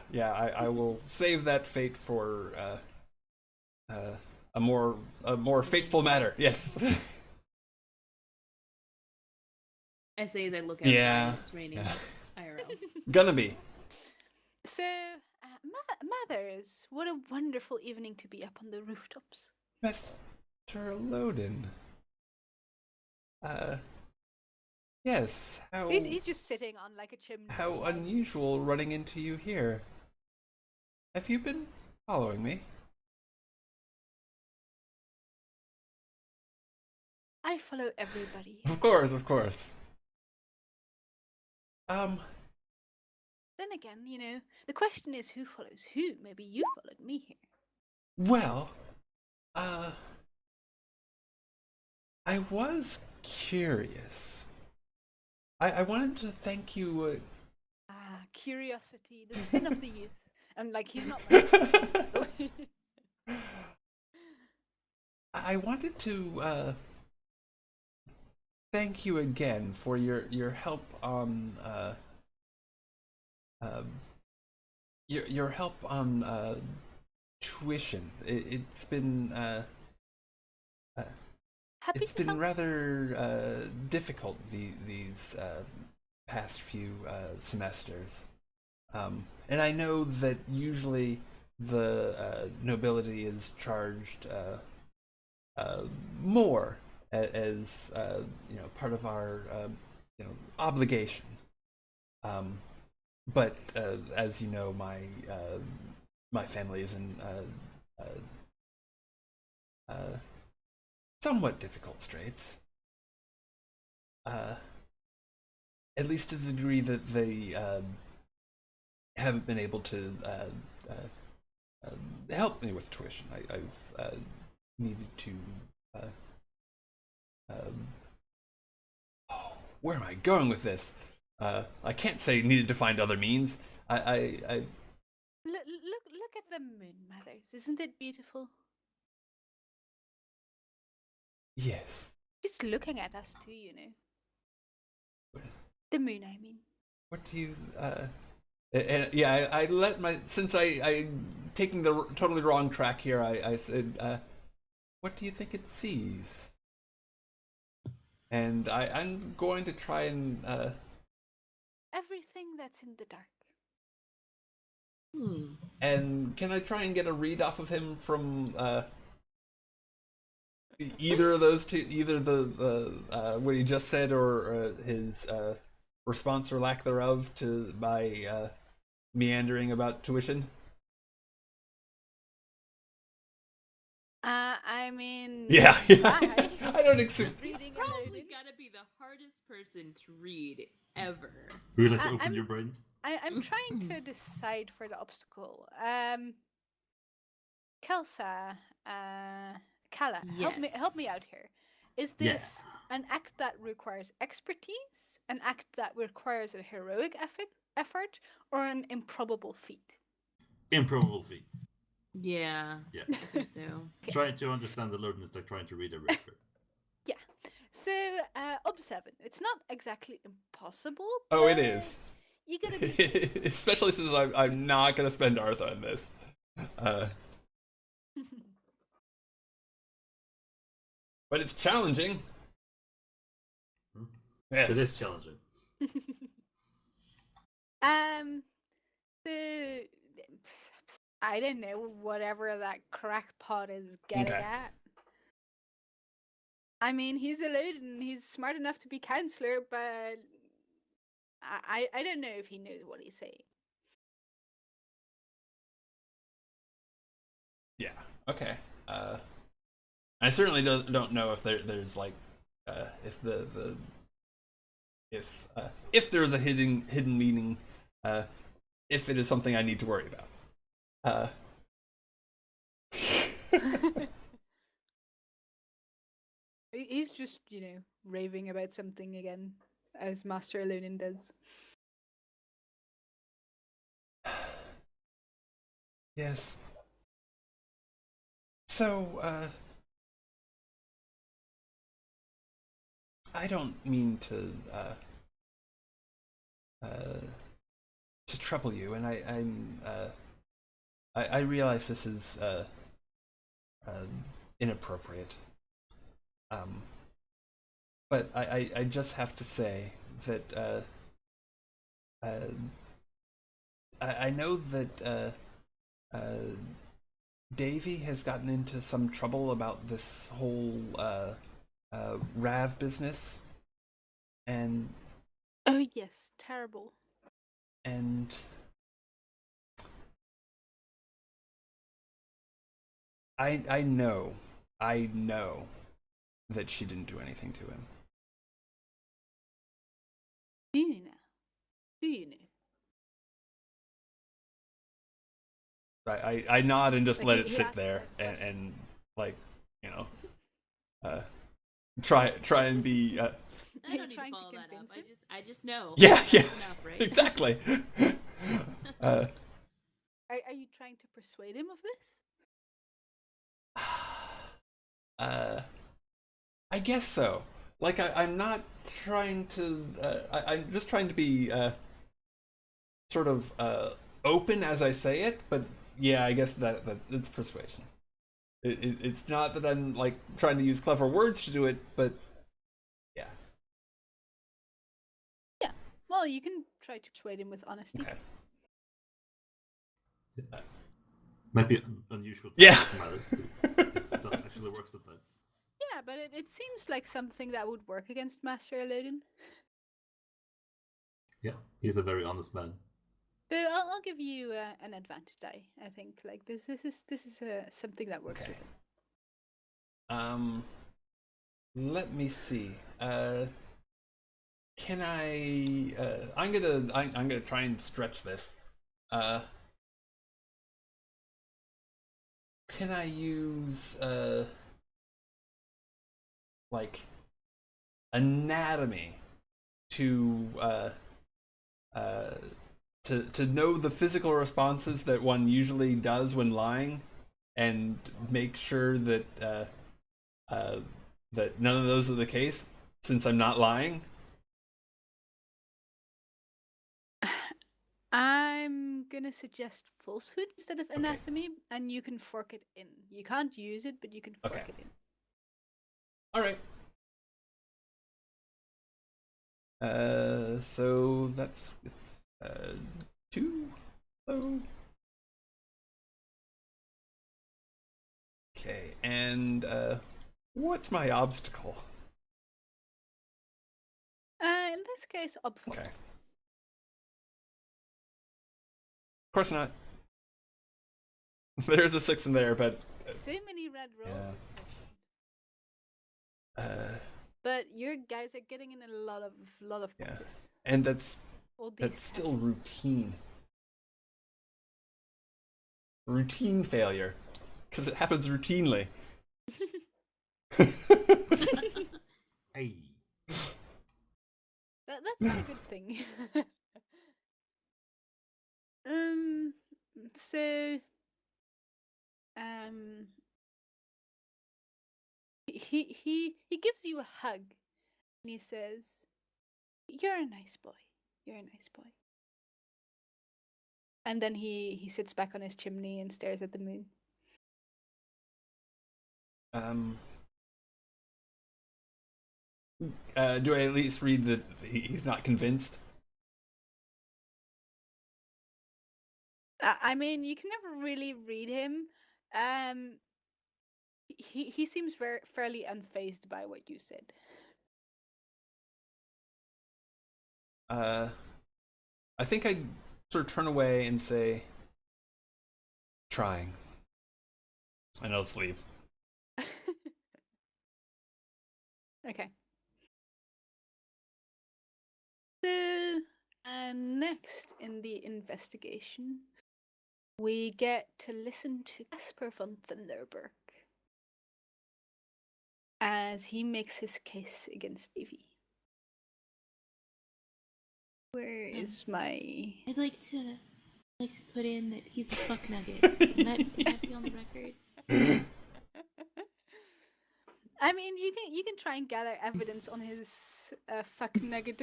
I will save that fate for a more fateful matter. Yes. I say as I look outside. Yeah. It's raining. Yeah. IRL. Gonna be. So, mothers, what a wonderful evening to be up on the rooftops. Mr. Loden. Yes. How He's just sitting on like a chimney. how smiling. unusual running into you here. Have you been following me? I follow everybody. Of course, of course. Then again, the question is who follows who. Maybe you followed me here. Well, I was curious. I wanted to thank you. Curiosity, the sin of the youth. And like he's not. I wanted to thank you again for your help on your help on tuition. It's been Happy it's to been help. rather difficult these past few semesters, and I know that usually the nobility is charged more as part of our obligation. But as you know, my family is in somewhat difficult straits. At least to the degree that they haven't been able to help me with tuition. I've needed to. Where am I going with this? I can't say needed to find other means. Look at the moon, mothers. Isn't it beautiful? Yes. Just looking at us too, The moon, I mean. What do you? And yeah, I let my since I taking the totally wrong track here. I said, what do you think it sees? And I'm going to try and Everything that's in the dark. And can I try and get a read off of him from either of those two, either the what he just said or his response or lack thereof to my meandering about tuition? I mean. Yeah. Why? I don't expect. He's probably gotta be the hardest person to read ever. Would you like to open your brain? I'm trying to decide for the obstacle. Kelsa, Kala, help me out here. Is this an act that requires expertise, an act that requires a heroic effort, or an improbable feat? Improbable feat. Yeah. I think so. Okay. Trying to understand the Lord is like trying to read a record. Yeah. So, Ob 7. It's not exactly impossible. Oh, it is. You gotta be. Especially since I'm not gonna spend Artha on this. But it's challenging. Yes. It is challenging. So I don't know, whatever that crackpot is getting at. I mean, he's a lord and he's smart enough to be counselor, but I don't know if he knows what he's saying. Yeah. Okay. I certainly don't know if there's like if if there is a hidden meaning, if it is something I need to worry about. He's just, raving about something again, as Master Elonin does. Yes. So, I don't mean to trouble you, and I realize this is inappropriate. But I just have to say that I know that Davy has gotten into some trouble about this whole Rav business, and oh yes, terrible. And I know that she didn't do anything to him. Do you know? Do you know? I nod and just let it sit there and like, try and be. I don't need to follow that up. I just know. Yeah, That's yeah, enough, right? Exactly. Are you trying to persuade him of this? I guess so. Like I'm not trying to. I'm just trying to be sort of open as I say it, but yeah, I guess that it's persuasion. It's not that I'm like trying to use clever words to do it, but yeah. Yeah. Well, you can try to persuade him with honesty. Okay. Might be unusual. Yeah. It doesn't actually work sometimes. Yeah, but it seems like something that would work against Master Eloden. Yeah, he's a very honest man. So I'll give you an advantage die. I think like this is something that works with him. Let me see. Can I? I'm gonna try and stretch this. Can I use like anatomy to know the physical responses that one usually does when lying, and make sure that that none of those are the case, since I'm not lying? I'm gonna suggest falsehood instead of anatomy, and you can fork it in. You can't use it, but you can fork it in. All right. So that's 2. Oh. Okay, and what's my obstacle? In this case, up 4. Okay. Of course not. There's a 6 in there, but so many red rolls this session. But your guys are getting in a lot of practice. And that's tests. Still routine. Routine failure, because it happens routinely. Hey. That's not a good thing. So he gives you a hug and he says, "You're a nice boy. You're a nice boy." And then he sits back on his chimney and stares at the moon. Do I at least read that he's not convinced? I mean, you can never really read him. He seems fairly unfazed by what you said. I think I sort of turn away and say, "Trying," and I'll just leave. Okay. next in the investigation, we get to listen to Casper von Thunderberg as he makes his case against Davy. Where is my... I'd like to put in that he's a fuck nugget. Can that be on the record? I mean, you can try and gather evidence on his fuck nugget.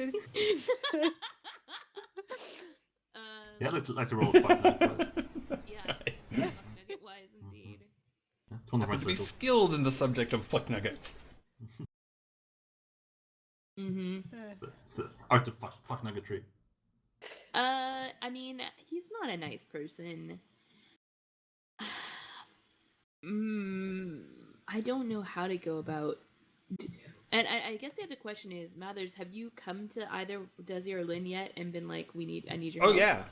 Yeah, I'd like to roll a fuck nugget. Yeah, fuck nugget wise indeed. That's one of my To be circles. skilled in the subject of fuck nuggets. It's the art of fuck nuggetry. I mean, he's not a nice person. I don't know how to go about... And I guess the other question is, Mathers, have you come to either Desi or Lynn yet and been like, I need your help? Oh, yeah.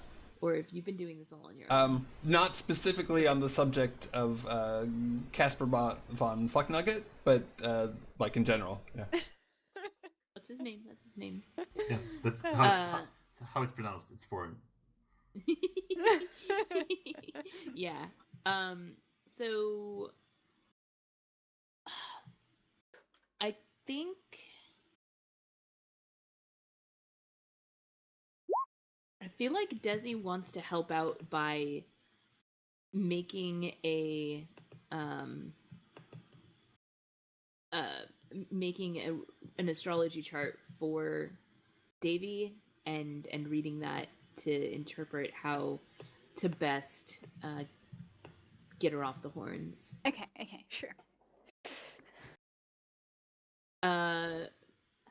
Or have you been doing this all on your own? Not specifically on the subject of Casper von Fucknugget, but like in general. Yeah. What's his name? That's his name. Yeah, that's how it's pronounced. It's foreign. Yeah. So I think I feel like Desi wants to help out by making an astrology chart for Davy and reading that to interpret how to best get her off the horns. Okay, sure.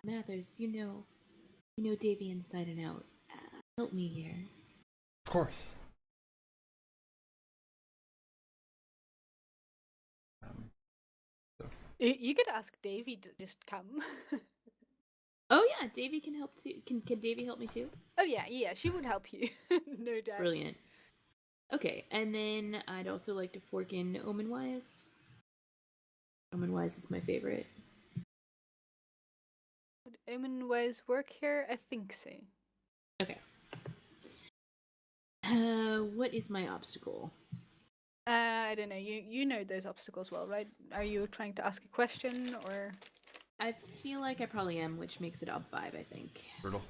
Mathers, you know Davy inside and out. Help me here. Of course. You could ask Davy to just come. Oh yeah, Davy can help too. Can Davy help me too? Oh yeah, she would help you. No doubt. Brilliant. Okay, and then I'd also like to fork in Omenwise. Omenwise is my favorite. Would Omenwise work here? I think so. Okay. What is my obstacle? I don't know. You know those obstacles well, right? Are you trying to ask a question or? I feel like I probably am, which makes it ob 5, I think. Brutal.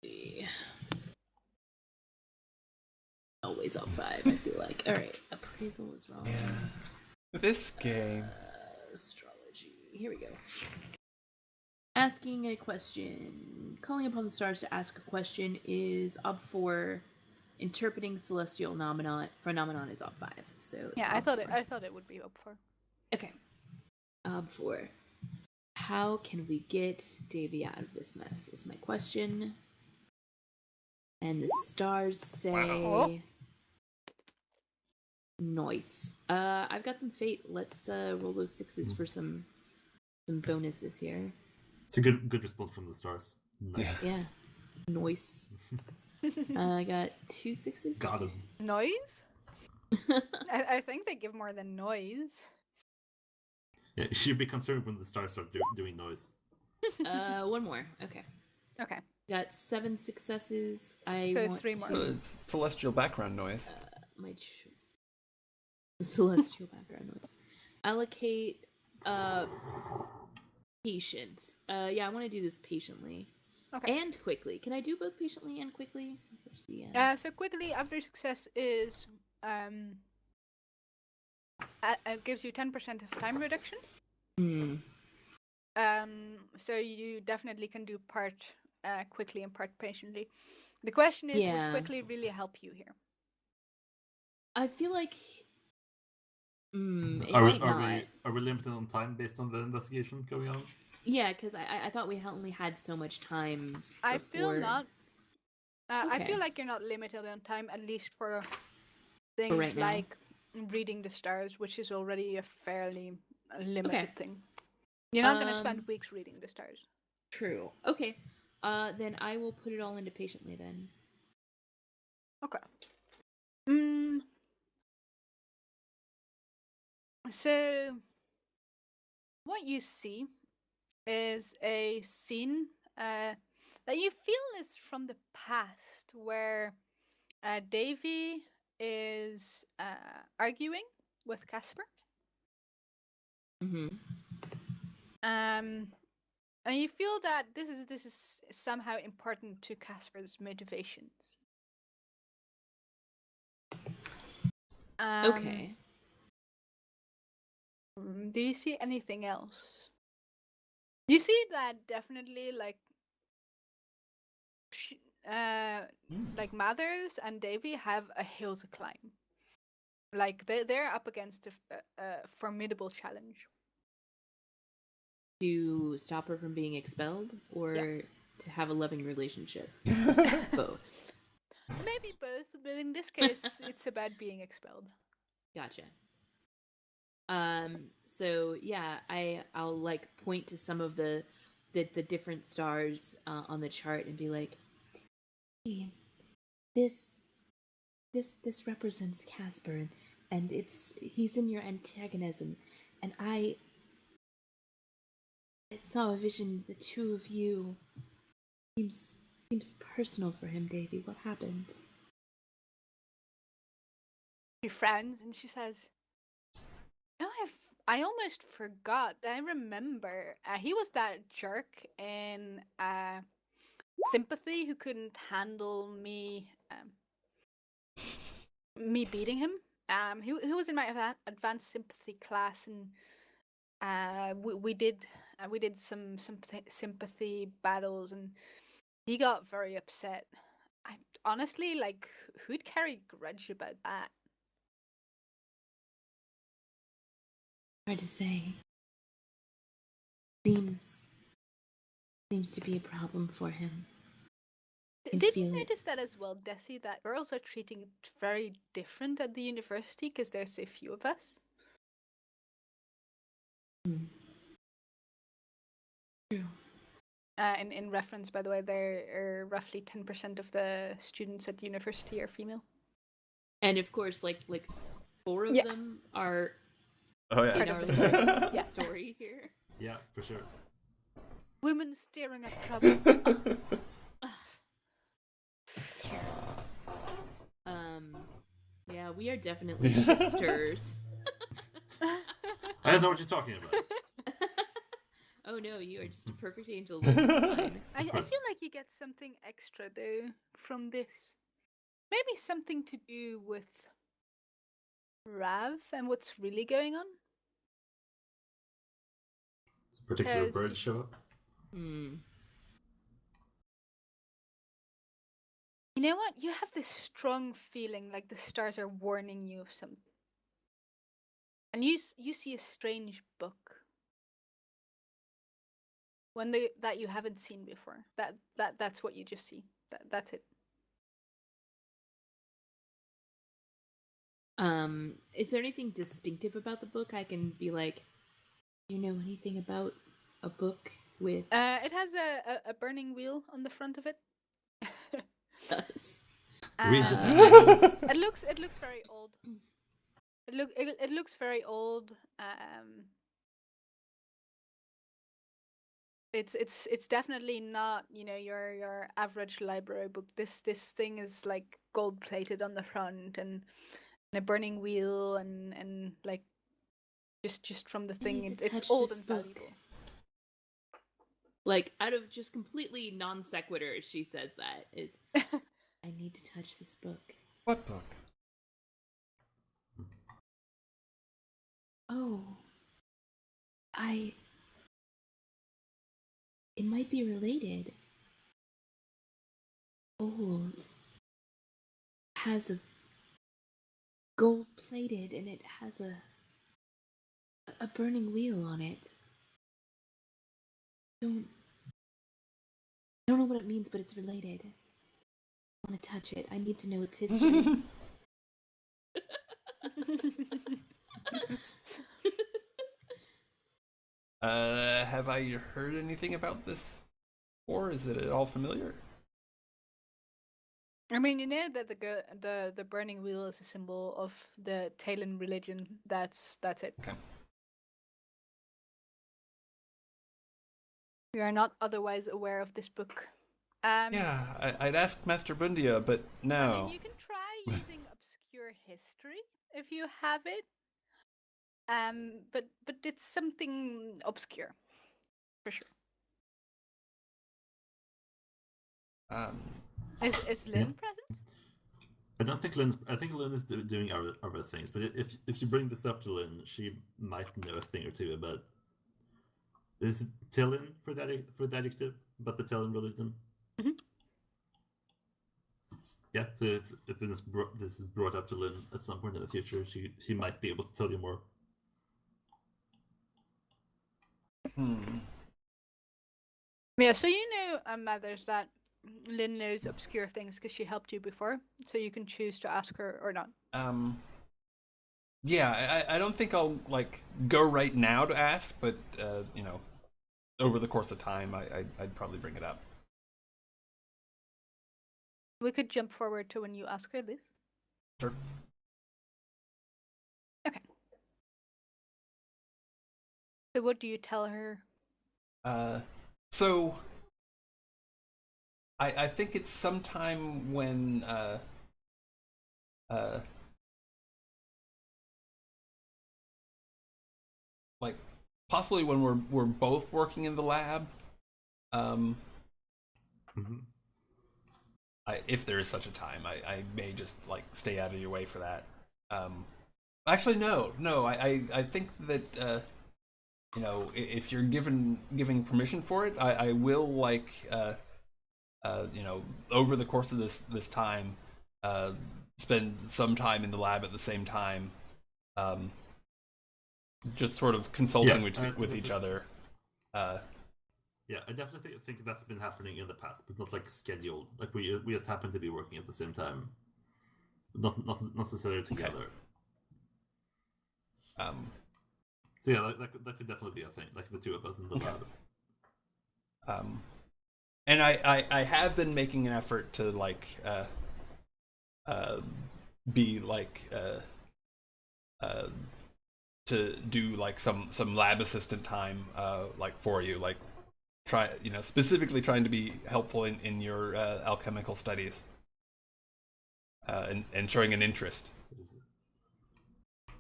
Let's see. Always ob 5, I feel like. Alright, appraisal is wrong. This game. Astrology. Here we go. Asking a question. Calling upon the stars to ask a question is ob 4. Interpreting celestial phenomenon is ob 5. So Yeah, I thought it would be ob 4. Okay. Ob 4. How can we get Davy out of this mess is my question. And the stars say... Wow. Noise. I've got some fate. Let's roll those 6s for some bonuses here. It's a good response from the stars. Nice. Yeah. Noise. I got 2 6s. Got him. Noise? I think they give more than noise. Yeah, you should be concerned when the stars start doing noise. 1 more. Okay. Got 7 successes. I want 3 more. It's celestial background noise. My choice. Celestial background noise. Allocate patience. Yeah, I want to do this patiently. Okay. And quickly. Can I do both patiently and quickly? So quickly after success is gives you 10% of time reduction. So you definitely can do part quickly and part patiently. The question is, would quickly really help you here? I feel like Are we limited on time based on the investigation going on? Yeah, because I thought we only had so much time. I feel not. Okay. I feel like you're not limited on time, at least for things right like reading the stars, which is already a fairly limited thing. You're not going to spend weeks reading the stars. True. Okay. Then I will put it all into patiently then. Okay. So, what you see is a scene that you feel is from the past, where Davy is arguing with Casper. Mm-hmm. And you feel that this is somehow important to Casper's motivations. Okay. Do you see anything else? You see that definitely, like Mathers and Davy have a hill to climb. Like they're up against a formidable challenge. To stop her from being expelled, or to have a loving relationship? Both. Maybe both, but in this case, it's about being expelled. Gotcha. So yeah, I'll like point to some of the different stars on the chart and be like, hey, this represents Casper, and he's in your antagonism, and I saw a vision of the two of you. Seems personal for him, Davy. What happened? She frowns and she says, "Oh, I almost forgot. I remember. He was that jerk in Sympathy who couldn't handle me beating him. He was in my advanced sympathy class, and we did some sympathy battles, and he got very upset. I honestly, like, who'd carry grudge about that?" Hard to say. Seems to be a problem for him. Did you notice that as well, Desi, that girls are treating it very different at the university because there's so few of us? True. In reference, by the way, there are roughly 10% of the students at university are female. And of course, like 4 of them are part of the story here. Yeah, for sure. Women staring at trouble. Yeah, we are definitely shitsters. I don't know what you're talking about. Oh no, you are just a perfect angel. Fine. I feel like you get something extra though from this. Maybe something to do with Rav and what's really going on. Does a particular bird show up? You know what? You have this strong feeling like the stars are warning you of something. And you see a strange book. That you haven't seen before. That's what you just see. That's it. Is there anything distinctive about the book? I can be like, do you know anything about a book with... It has a burning wheel on the front of it. Does. Read the titles. It looks very old. It looks very old. It's definitely not, your average library book. This thing is like gold plated on the front and a burning wheel and like just from the thing, it's old and valuable. Like, out of just completely non sequitur, she says that is, I need to touch this book. What book? Oh. It might be related. Old. Has a gold plated and it has a burning wheel on it. Don't know what it means, but it's related. I want to touch it. I need to know its history. Have I heard anything about this before? Is it at all familiar? I mean, you know that the burning wheel is a symbol of the Talon religion. That's it. Okay. We are not otherwise aware of this book. Yeah, I'd ask Master Bundia, but no. I mean, you can try using obscure history if you have it. But it's something obscure, for sure. Is Lynn present? I don't think Lynn. I think Lynn is doing other things. But if you bring this up to Lynn, she might know a thing or two about. Is it Tillin for the adjective? But the Tillin religion. Mm-hmm. Yeah. So if this is brought up to Lynn at some point in the future, she might be able to tell you more. Yeah. So you know, Mothers, that Lynn knows obscure things because she helped you before, so you can choose to ask her or not. Yeah, I don't think I'll like go right now to ask, but you know, over the course of time, I'd probably bring it up. We could jump forward to when you ask her this. Sure. Okay. So what do you tell her? So I think it's sometime when like possibly when we're both working in the lab. If there is such a time, I may just like stay out of your way for that. Actually, no. I think that you know, if you're giving permission for it, I will like you know, over the course of this time, spend some time in the lab at the same time, just sort of consulting with each other. Yeah, I definitely think that's been happening in the past, but not like scheduled. Like we just happen to be working at the same time, not necessarily together. Okay. So yeah, that could definitely be a thing. Like the two of us in the lab. And I have been making an effort to like be like to do like some lab assistant time like for you, like try, you know, specifically trying to be helpful in your alchemical studies and showing an interest.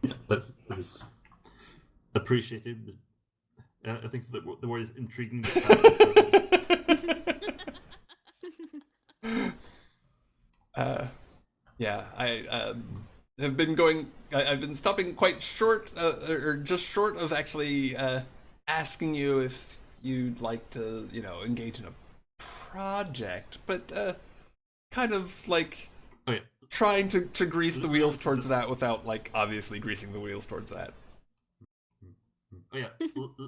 Yeah, that is appreciated. But I think the word is intriguing. Yeah, I have been going. I've been stopping quite short, or just short of actually asking you if you'd like to, you know, engage in a project, but kind of like trying to grease the wheels towards that without like obviously greasing the wheels towards that. Oh yeah,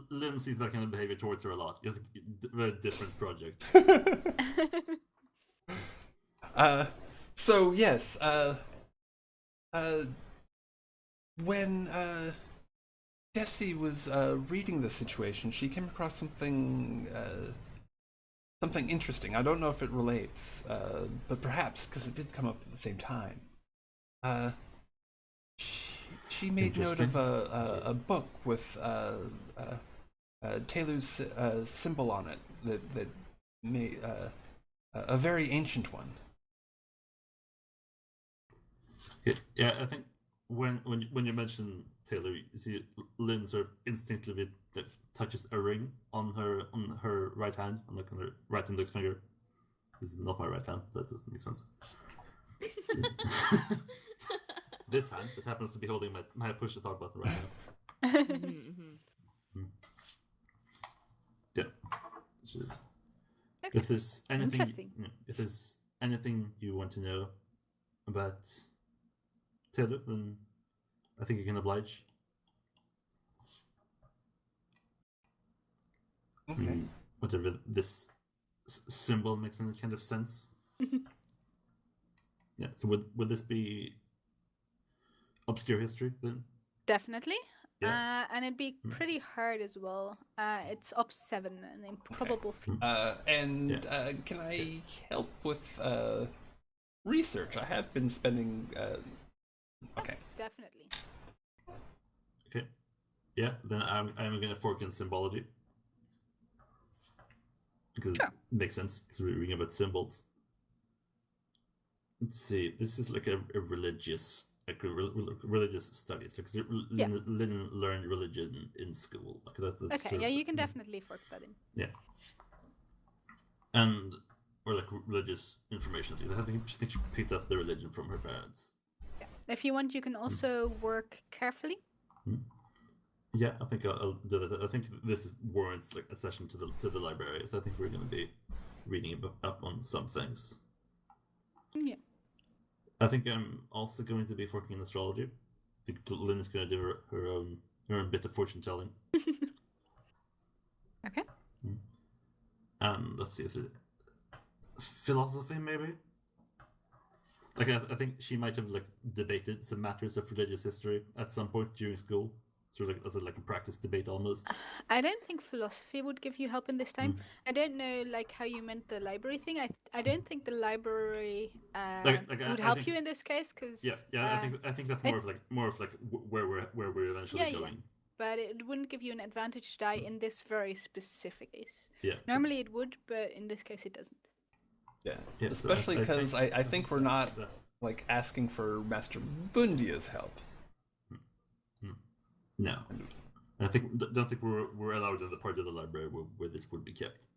Lynn sees that kind of behavior towards her a lot. It's a very different project. So yes, when Jessie was reading the situation, she came across something interesting. I don't know if it relates, but perhaps because it did come up at the same time. She made note of a book with Taylor's symbol on it that made a very ancient one. Yeah, I think when you mention Taylor, you see Lynn sort of instinctively touches a ring on her right hand, on her right index finger. This is not my right hand. That doesn't make sense. This hand that happens to be holding my push to talk button right now. Yeah. Okay. If there's anything you want to know about Taylor, then I think you can oblige. Okay. Whatever this symbol makes any kind of sense. Yeah. So would this be obscure history then? Definitely. Yeah. And it'd be pretty hard as well. It's up 7, an improbable feat. And can I help with research? I have been spending. Okay. Definitely. Okay. Yeah. Then I'm gonna fork in symbology because makes sense because we're reading about symbols. Let's see. This is like a religious, like religious studies. Like Lynn learned religion in school. Like that's okay, yeah, you can definitely work that in. Yeah. And or like religious information. I think she picked up the religion from her parents. Yeah. If you want, you can also work carefully. Yeah, I think I'll do that. I think this warrants like a session to the library. So I think we're going to be reading up on some things. Yeah. I think I'm also going to be working in astrology. I think Lynn is going to do her own bit of fortune telling. Okay. And let's see if philosophy maybe. Like I think she might have like debated some matters of religious history at some point during school, sort of like as a practice debate almost. I don't think philosophy would give you help in this time. I don't know like how you meant the library thing. I don't think the library would help you in this case because I think that's more of like where we're eventually going. Yeah. But it wouldn't give you an advantage die in this very specific case. Yeah. Normally it would, but in this case it doesn't. Yeah, especially because I think we're not like asking for Master Bundia's help. No, I don't think we're allowed in the part of the library where this would be kept.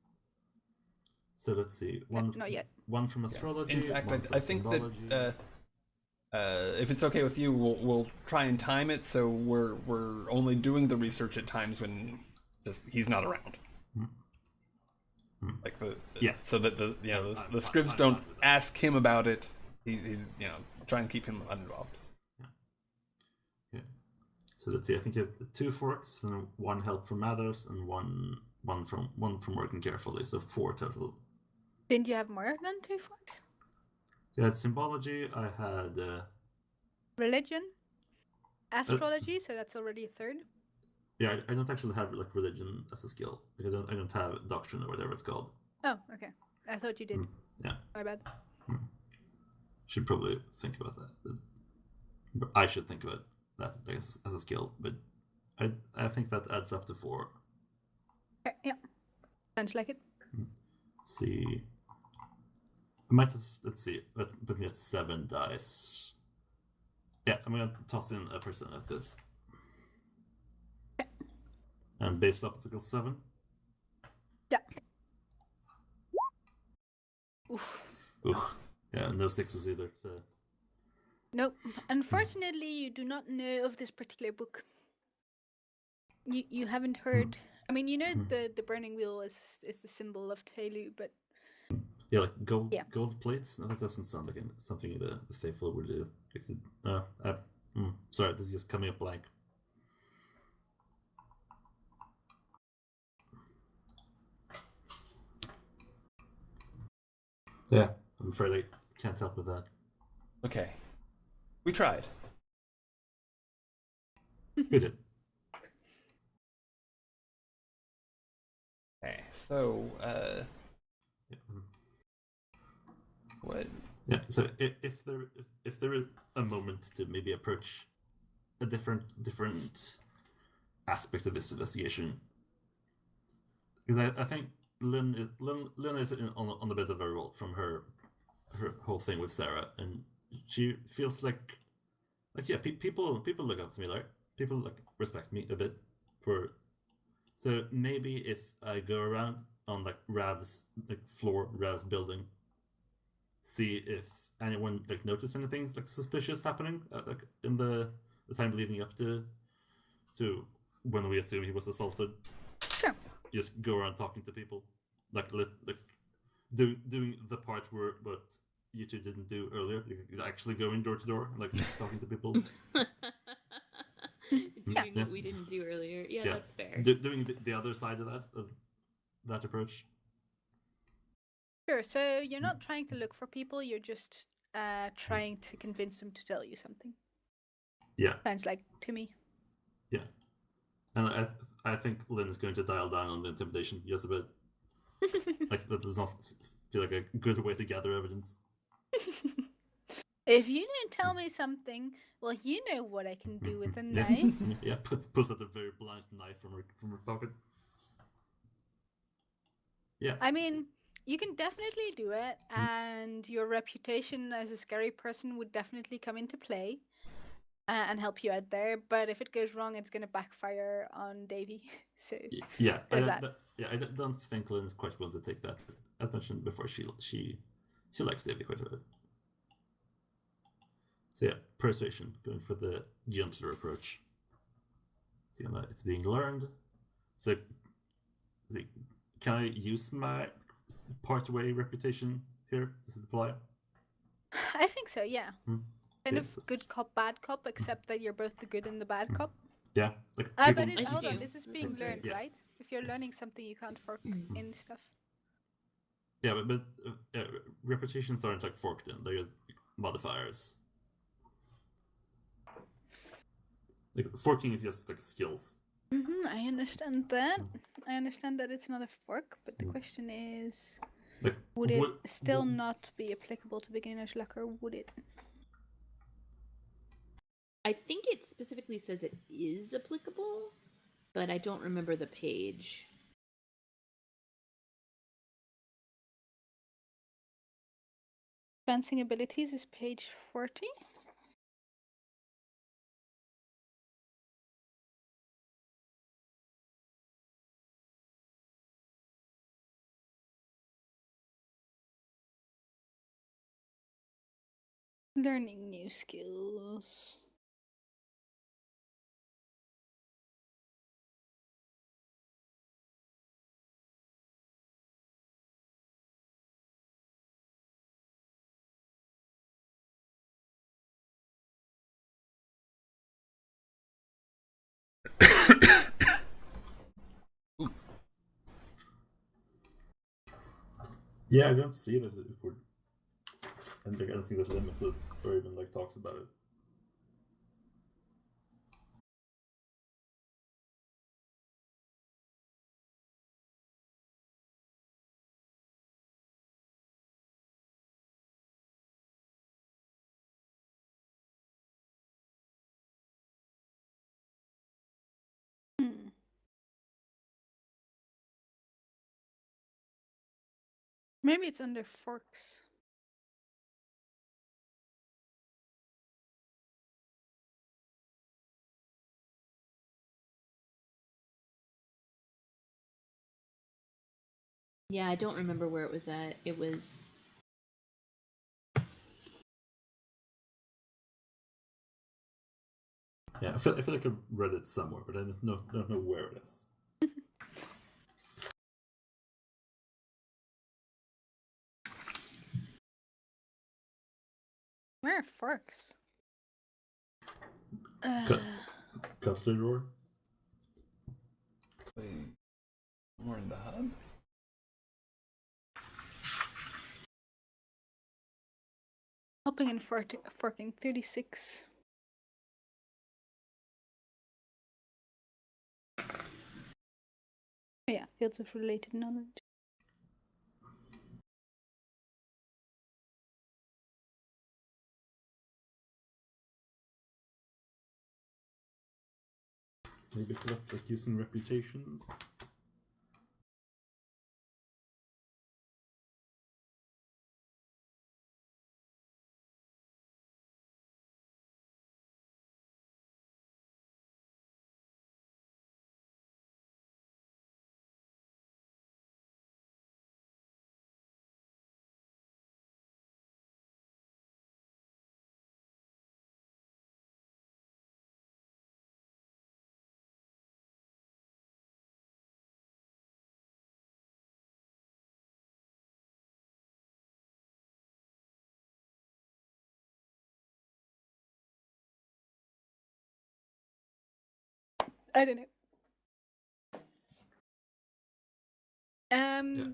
So let's see. Not yet. One from astrology. In fact, I think that if it's okay with you, we'll try and time it so we're only doing the research at times when he's not around. Like so that the scribs don't ask him about it. He try and keep him uninvolved. Yeah. So let's see. I think you have 2 forks and 1 help from others and one from working carefully. So 4 total. Didn't you have more than 2 forks? I had symbology. I had religion, astrology. So that's already a 3rd. Yeah, I don't actually have like religion as a skill. Like, I don't have doctrine or whatever it's called. Oh, okay. I thought you did. Yeah. My bad. Should probably think about that. I should think about that as a skill, but I think that adds up to 4. Okay, yeah. Sounds like it. See. I might let's see. Let's put me at 7 dice. Yeah, I'm gonna toss in a person like this. And base obstacle 7? Yeah. Oof. Yeah, no 6s either. So. Nope. Unfortunately, you do not know of this particular book. You haven't heard. I mean, you know the burning wheel is the symbol of Telu, but yeah, like gold plates. No, that doesn't sound like something the faithful would do. Sorry, this is just coming up blank. Yeah, I'm afraid I can't help with that. Okay. We tried. We did. Okay, so, what? Yeah, so if there is a moment to maybe approach a different aspect of this investigation, because I think Lynn is on a bit of a roll from her whole thing with Sarah, and she feels like people look up to me, like people like respect me a bit for. So maybe if I go around on like Rav's building, see if anyone like noticed anything like suspicious happening like in the time leading up to when we assume he was assaulted. Sure. Just go around talking to people, doing the part where what you two didn't do earlier. You actually going door to door, like talking to people. Doing what we didn't do earlier. Yeah, that's fair. Doing the other side of that approach. Sure. So you're not trying to look for people. You're just trying to convince them to tell you something. Yeah. Sounds like to me. Yeah. And I think Lynn is going to dial down on the intimidation just a bit. Like that does not feel like a good way to gather evidence. If you don't tell me something, well, you know what I can do with a knife. Yeah, pulls out a very blunt knife from her pocket. Yeah. I mean, You can definitely do it, and your reputation as a scary person would definitely come into play and help you out there. But if it goes wrong, it's going to backfire on Davy. So yeah, there's that. I don't think Lynn is quite willing to take that. As mentioned before, she likes Davy quite a bit. So yeah, persuasion, going for the gentler approach. So it's being learned. So can I use my part-way reputation here? Does it apply? I think so, yeah. Kind Yeah, of good cop, bad cop, except that you're both the good and the bad cop. Yeah. But hold on, this is being learned, yeah. right? If you're learning something, you can't fork in stuff. Yeah, but reputations aren't like forked in; they're modifiers. Like forking is just like skills. I understand that. I understand that it's not a fork, but the question is, would it still not be applicable to beginner's luck, or would it? I think it specifically says it is applicable, but I don't remember the page. Advancing abilities is page 40. Learning new skills. Yeah, I don't see that it would. And I don't think that limits it or even like talks about it. Maybe it's under forks. Yeah, I don't remember where it was at. It was... Yeah, I feel like I've read it somewhere, but I don't know where it is. Where are forks? Cutlery roar? More in the hub? Helping and forking 36. Yeah, fields of related knowledge. Maybe like using reputation. I don't know.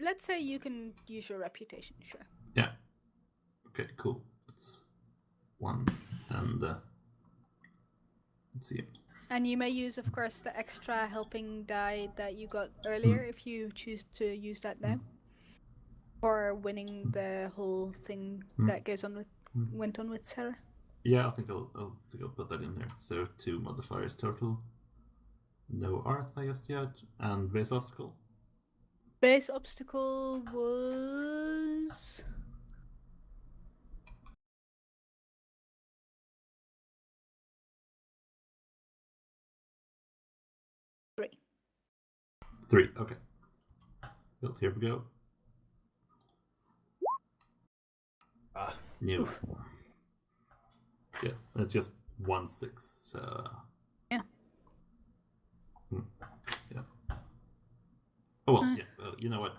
Let's say you can use your reputation, sure. Yeah. Okay, cool. That's one, and let's see. And you may use, of course, the extra helping die that you got earlier if you choose to use that now. For winning the whole thing that went on with Sarah. Yeah, I think I'll put that in there. So 2 modifiers total. No Artha just yet, and base obstacle. Base obstacle was... Three. Okay. Well, here we go. New. Yeah, it's just 1/6. Yeah. Yeah. Oh well, yeah. Well, you know what?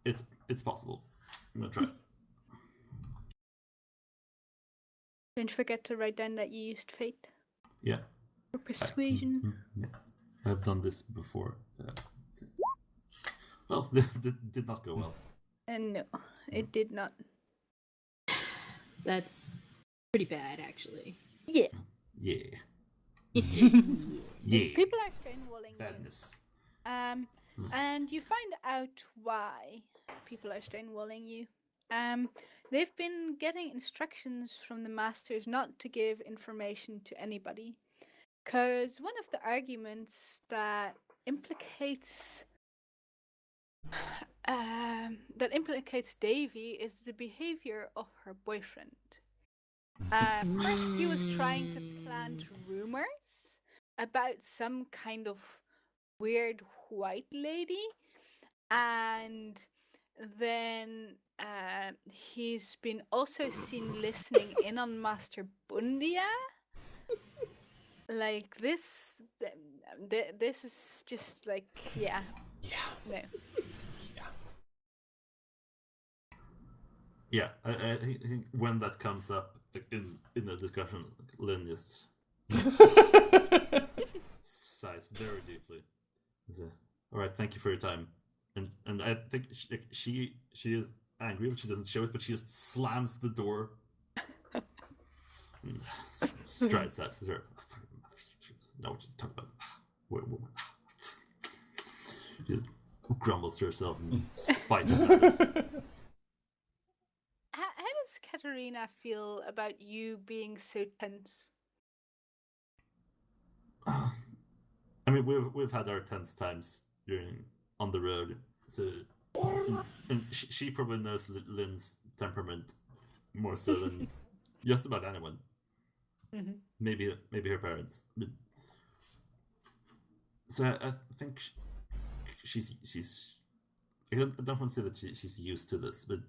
It's possible. I'm gonna try. Don't forget to write down that you used fate. Yeah. Or persuasion. Yeah. I've done this before. So. Well, did not go well. And no, it did not. That's pretty bad, actually. Yeah. Yeah. People are stonewalling Badness. you. And you find out why people are stonewalling you. They've been getting instructions from the masters not to give information to anybody. Because one of the arguments that implicates Davy is the behavior of her boyfriend. First, he was trying to plant rumors about some kind of weird white lady, and then he's been also seen listening in on Master Bundia. Like this is just like no. Yeah, I think when that comes up in the discussion, Lynn just sighs very deeply. All right, thank you for your time. And I think she is angry, but she doesn't show it. But she just slams the door, strides out. She doesn't know what she's talking about. She just grumbles to herself and spite her. How does Katerina feel about you being so tense? I mean, we've had our tense times on the road, so and she probably knows Lynn's temperament more so than just about anyone. Mm-hmm. Maybe her parents. But, so I think she's. I don't want to say that she's used to this, but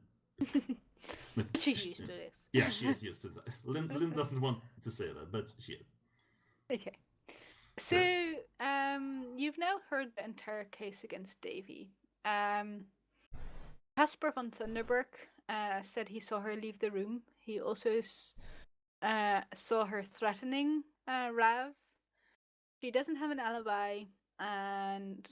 she's used to this. Yeah, she is used to that. Lynn doesn't want to say that, but she is. Okay. So, you've now heard the entire case against Davy. Casper von Thunderberg said he saw her leave the room. He also saw her threatening Rav. She doesn't have an alibi, and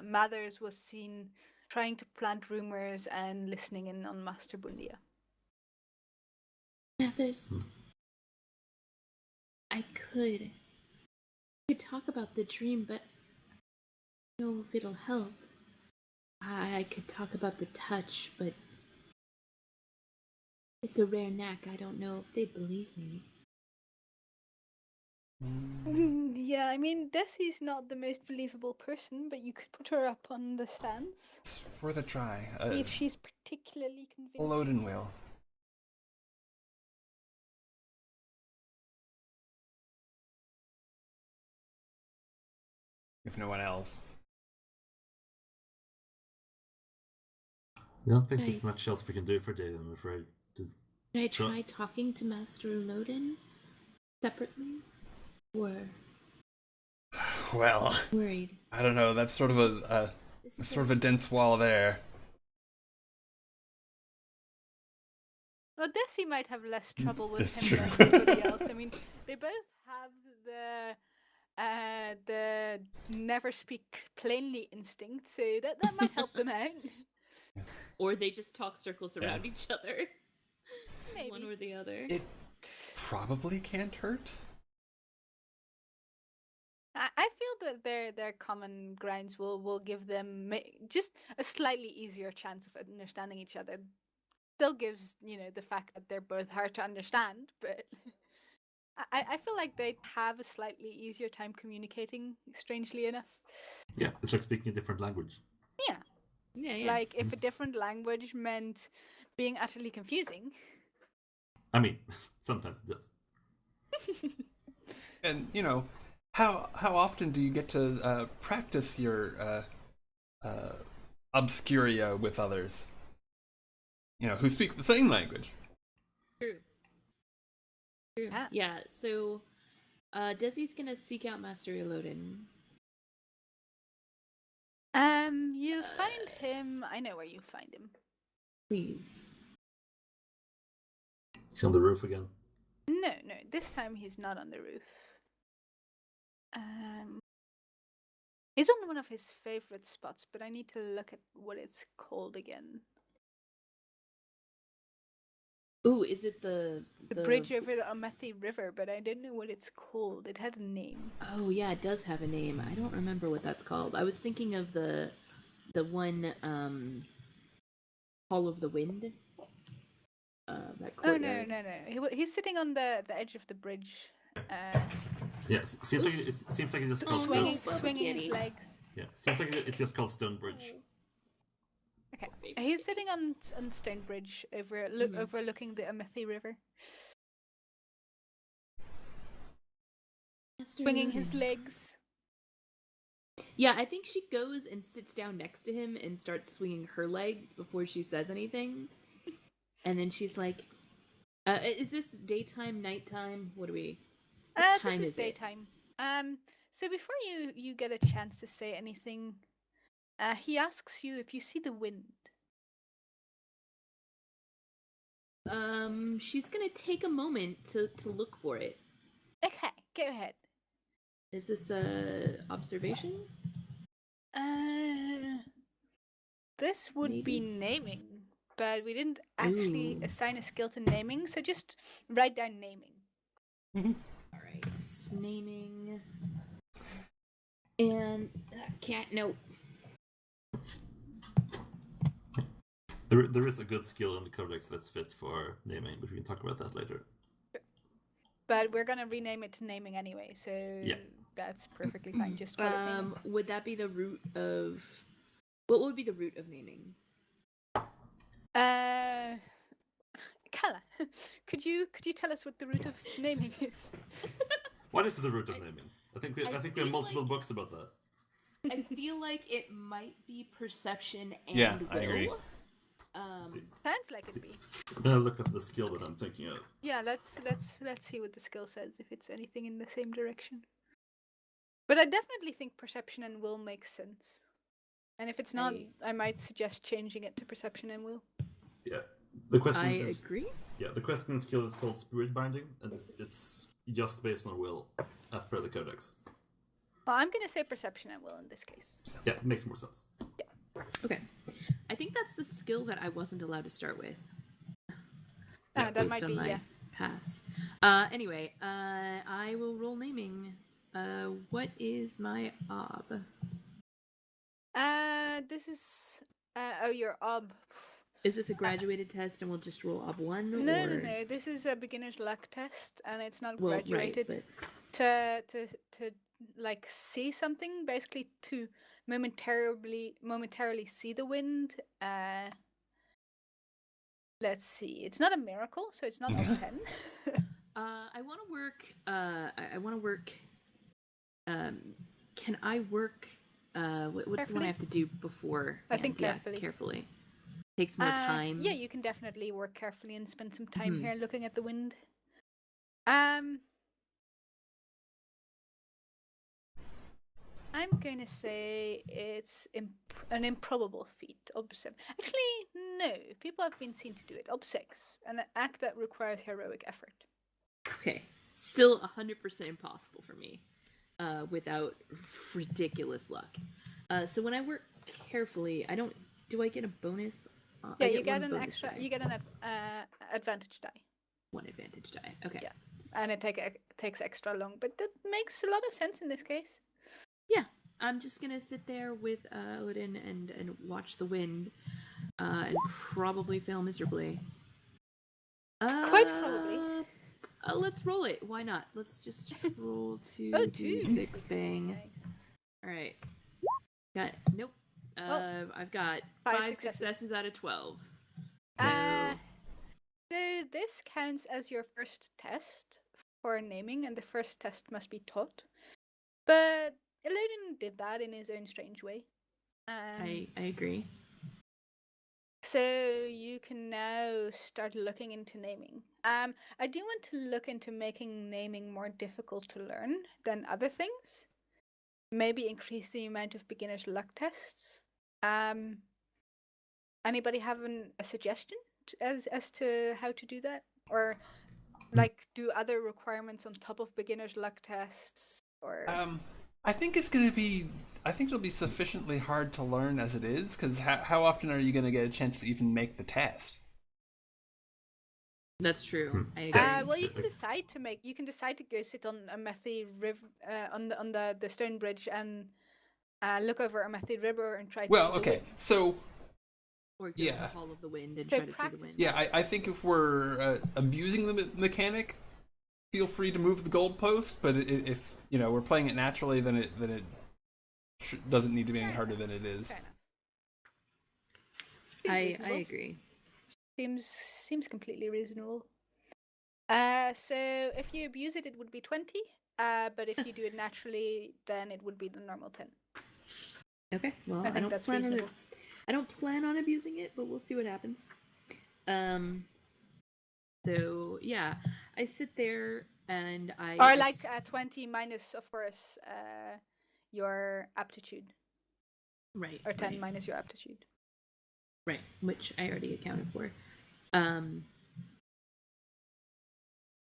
Mathers was seen trying to plant rumors and listening in on Master Bundia. Mathers, I could talk about the dream, but I don't know if it'll help. I could talk about the touch, but it's a rare knack. I don't know if they'd believe me. Yeah, I mean, Desi's not the most believable person, but you could put her up on the stands. It's worth a try. If she's particularly convincing. Loden will. If no one else. I don't think there's much else we can do for Dave, I'm afraid. Should I try talking to Master Loden separately? Or... Well, worried. I don't know. That's sort of a dense wall there. Well, Desi might have less trouble with him than anybody else. I mean, they both have the never speak plainly instinct, so that might help them out. Or they just talk circles around each other. Maybe. One or the other. It probably can't hurt. I feel that their common grounds will give them just a slightly easier chance of understanding each other. Still gives, the fact that they're both hard to understand, but I feel like they'd have a slightly easier time communicating, strangely enough. Yeah, it's like speaking a different language. Yeah. Yeah. Like, if a different language meant being utterly confusing. I mean, sometimes it does. And, how often do you get to practice your obscuria with others? Who speak the same language. True. Yeah, so Desi's gonna seek out Master Elodin. You find him. I know where you find him. Please. He's on the roof again. No, this time he's not on the roof. He's on one of his favorite spots, but I need to look at what it's called again. Ooh, is it the bridge over the Amethi River? But I didn't know what it's called. It had a name. Oh yeah, it does have a name. I don't remember what that's called. I was thinking of the one Hall of the Wind. That courtyard. No. He's sitting on the edge of the bridge. Yes, seems like it's just called swinging his legs. Yeah, seems like it's just called Stone Bridge. Okay, he's sitting on Stone Bridge overlooking the Amethi River, swinging his legs. Yeah, I think she goes and sits down next to him and starts swinging her legs before she says anything. And then she's like, is this daytime, nighttime? What do we... What time this is daytime. So before you get a chance to say anything, he asks you if you see the wind. She's gonna take a moment to look for it. Okay, go ahead. Is this observation? This would be naming, but we didn't actually assign a skill to naming, so just write down naming. All right, naming. And can't note. There is a good skill in the codex that's fit for naming, but we can talk about that later. But we're gonna rename it to naming anyway, so that's perfectly fine. Just call it naming. Would that be the root of? What would be the root of naming? Kala, could you tell us what the root of naming is? What is the root of naming? I think we have multiple books about that. I feel like it might be perception and will. I agree. Sounds like it'd be. I'm gonna look up the skill that I'm thinking of. Yeah, let's see what the skill says, if it's anything in the same direction. But I definitely think perception and will makes sense. And if it's not, I might suggest changing it to perception and will. Yeah. The question I agree. Yeah, the question skill is called Spirit Binding, and it's just based on will, as per the codex. Well, I'm gonna say perception and will in this case. Yeah, it makes more sense. Yeah. Okay. I think that's the skill that I wasn't allowed to start with. That might be, yeah. Pass. Anyway, I will roll naming. What is my ob? This is... your ob. Is this a graduated test and we'll just roll ob 1? No. This is a beginner's luck test, and it's not graduated. Right, but... To like see something, basically to momentarily see the wind. Let's see. It's not a miracle, so it's not on 10. I want to work. I want to work. Can I work? What's Carefully? the one I have to do before? I think carefully. Carefully. Takes more time. Yeah, you can definitely work carefully and spend some time here looking at the wind. I'm going to say it's an improbable feat. Ob 7. Actually, no. People have been seen to do it. Ob 6. An act that requires heroic effort. Okay. Still 100% impossible for me. Without ridiculous luck. So when I work carefully, do I get a bonus? Yeah, you get an extra. Die. You get an advantage die. One advantage die. Okay. Yeah, and it takes extra long, but that makes a lot of sense in this case. Yeah, I'm just gonna sit there with Odin and watch the wind, and probably fail miserably. Quite probably. Let's roll it. Why not? Let's just roll 2 2 d6 bang. All right. Nope. I've got 5 successes out of 12. So this counts as your first test for naming, and the first test must be taught. But Elodin did that in his own strange way. I agree. So you can now start looking into naming. I do want to look into making naming more difficult to learn than other things. Maybe increase the amount of beginner's luck tests. Anybody have a suggestion as to how to do that? Or like do other requirements on top of beginner's luck tests? Or I think it'll be sufficiently hard to learn as it is, because how often are you going to get a chance to even make the test? That's true. I agree. Well, you can decide to go sit on a Methy river, on the stone bridge and look over a Methy river and try to see the wind. So or go to the Hall of the Wind and try to see the wind. Yeah, I think if we're abusing the mechanic, feel free to move the goalpost. But if we're playing it naturally, then it doesn't need to be any harder than it is. I agree. Seems completely reasonable. So if you abuse it, it would be 20. But if you do it naturally, then it would be the normal 10. Okay. Well, I think that's reasonable. I don't plan on abusing it, but we'll see what happens. So yeah, I sit there and I. Or like 20 minus, of course, your aptitude. Right. Or 10 minus your aptitude. Right, which I already accounted for.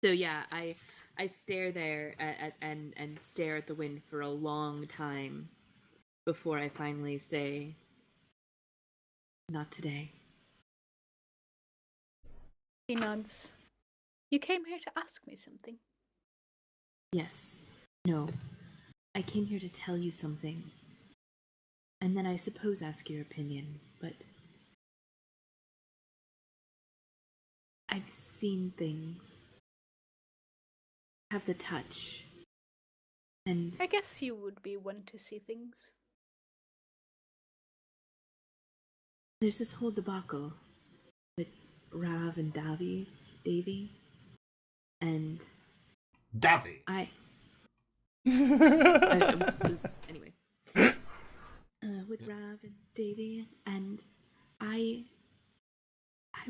So yeah, I stare there and stare at the wind for a long time before I finally say, "Not today." He nods. You came here to ask me something. Yes. No. I came here to tell you something. And then I suppose ask your opinion, but I've seen things. Have the touch. And I guess you would be one to see things. There's this whole debacle with Rav and Davy, and Davy. Anyway, with Rav and Davy, and I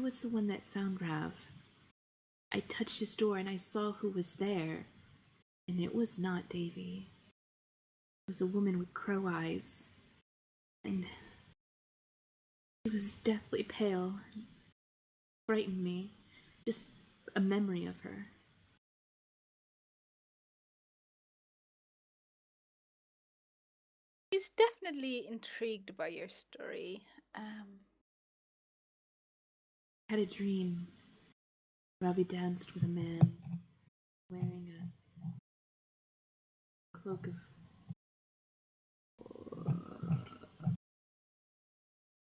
was the one that found Rav. I touched his door and I saw who was there, and it was not Davy. It was a woman with crow eyes, and she was deathly pale. And frightened me. Just a memory of her. He's definitely intrigued by your story. Had a dream. Ravi danced with a man wearing a cloak of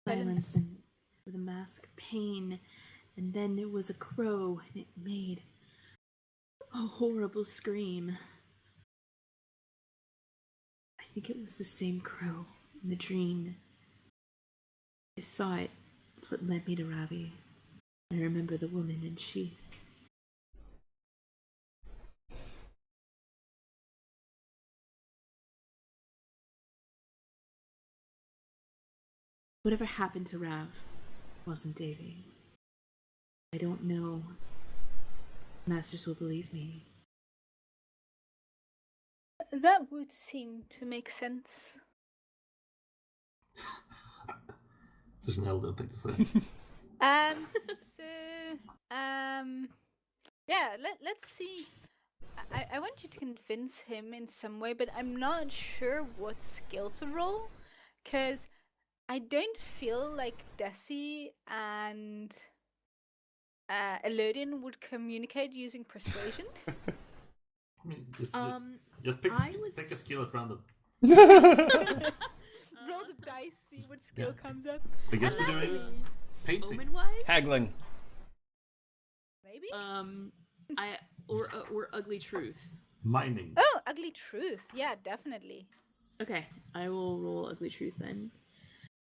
silence and with a mask of pain, and then there was a crow and it made a horrible scream. I think it was the same crow in the dream. I saw it. It's what led me to Ravi. I remember the woman, and she... Whatever happened to Rav wasn't Davy. I don't know. Masters will believe me. That would seem to make sense. Such an elder thing to say. Let's see. I want you to convince him in some way, but I'm not sure what skill to roll, because I don't feel like Desi and Elodin would communicate using persuasion. I mean, just pick a skill at random. Roll the dice, see what skill comes up. I guess we're doing painting. Omen-wise? Haggling. Maybe? Or ugly truth. Mining. Oh, ugly truth. Yeah, definitely. Okay, I will roll ugly truth then.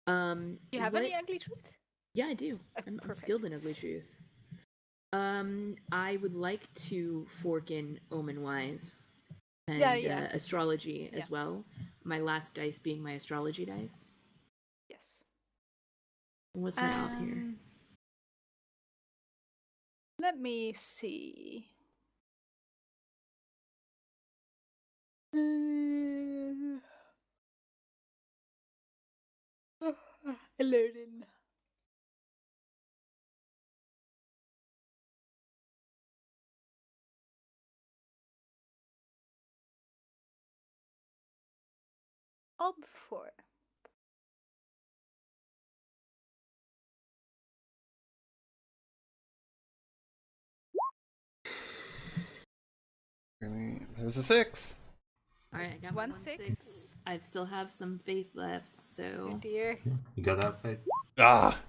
Do you have any ugly truth? Yeah, I do. I'm skilled in ugly truth. I would like to fork in Omen Wise and astrology as well. My last dice being my astrology dice. Yes. What's my op here? Let me see. Loading. Ob 4. There's a 6. Alright, I got 1-6. I still have some faith left, so. Oh dear. You gotta have faith. Ah!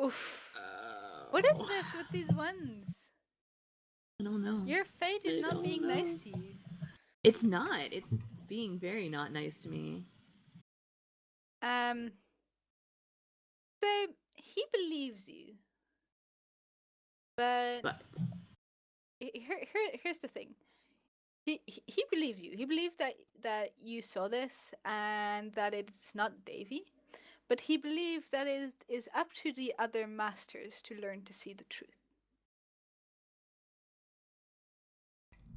Oof. What is this with these ones? I don't know. Your fate is not being nice to you. It's not. It's being very not nice to me. So he believes you, but here's the thing. He believes you. He believes that you saw this and that it's not Davy, but he believes that it is up to the other masters to learn to see the truth.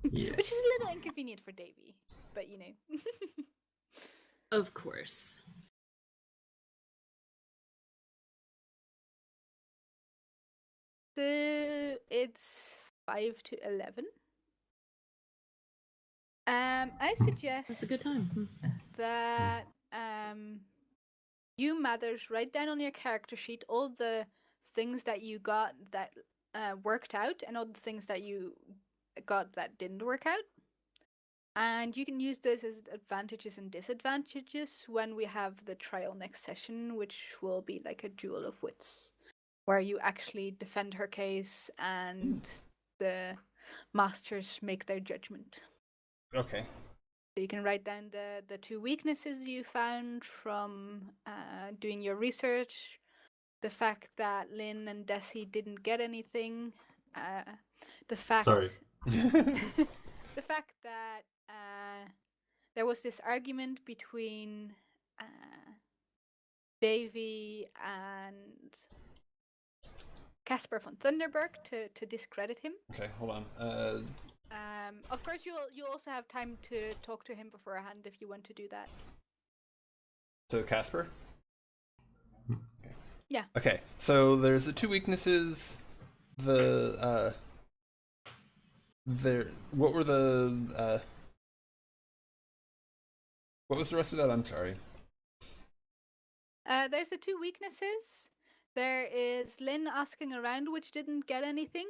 Yeah. Which is a little inconvenient for Davy, but you know. Of course. So it's 5 to 11. I suggest that's a good time. that you Mathers write down on your character sheet all the things that you got that worked out and all the things that you got that didn't work out. And you can use those as advantages and disadvantages when we have the trial next session, which will be like a duel of wits, where you actually defend her case and the masters make their judgment. Okay. So you can write down the 2 weaknesses you found from doing your research, the fact that Lynn and Desi didn't get anything, the fact the fact that there was this argument between Davy and Caspar von Thunderberg to discredit him. Okay, hold on. Of course, you'll also have time to talk to him beforehand if you want to do that. So Casper? Okay. Yeah. Okay, so there's the 2 weaknesses. What were the what was the rest of that? I'm sorry. There's the 2 weaknesses. There is Lynn asking around, which didn't get anything.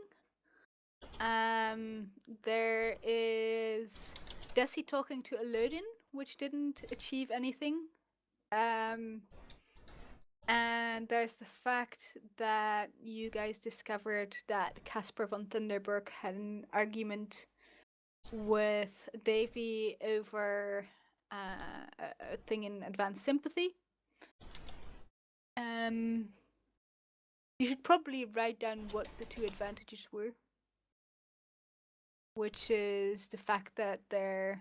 There is Desi talking to Elodin, which didn't achieve anything. And there's the fact that you guys discovered that Caspar von Thunderberg had an argument with Davy over a thing in advanced sympathy. You should probably write down what the 2 advantages were, which is the fact that they're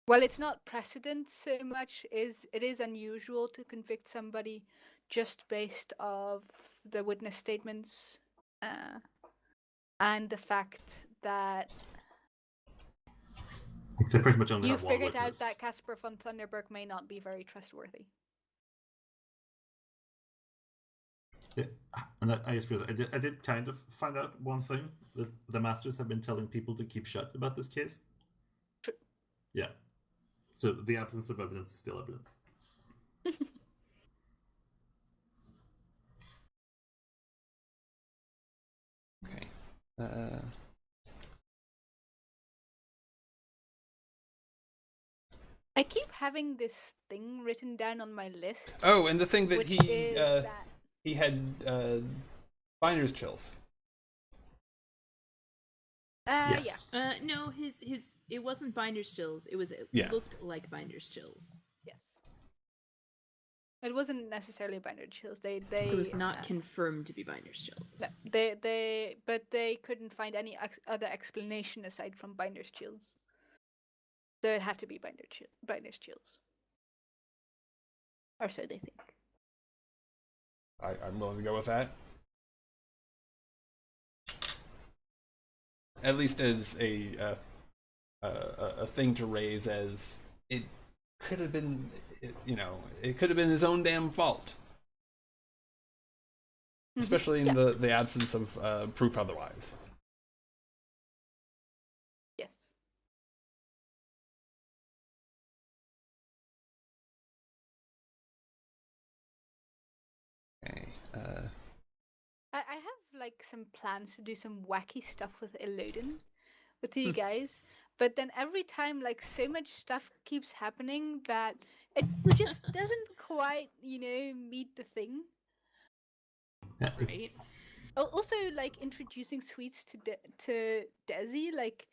well, it's not precedent so much. It is unusual to convict somebody just based off the witness statements, and the fact that they pretty much only you have one figured witness. out that Caspar von Thunderberg may not be very trustworthy. Yeah, and I just realized I did kind of find out one thing, that the masters have been telling people to keep shut about this case. True. Yeah. So the absence of evidence is still evidence. Okay. I keep having this thing written down on my list. Oh, and the thing that he had Binder's chills. Yes. Yeah. No, his it wasn't Binder's chills. It looked like Binder's chills. Yes. It wasn't necessarily binary chills. They It was not confirmed to be binder's chills. No, but they couldn't find any other explanation aside from binder's chills. So it had to be binder's chills. Or so they think. I'm willing to go with that. At least as a thing to raise, as it could have been, it could have been his own damn fault. Especially in the absence of proof otherwise. Yes. Okay. I have like some plans to do some wacky stuff with Illudan with you guys, but then every time like so much stuff keeps happening that it just doesn't quite, meet the thing. Yeah, Right. Also, like introducing sweets to Desi, like,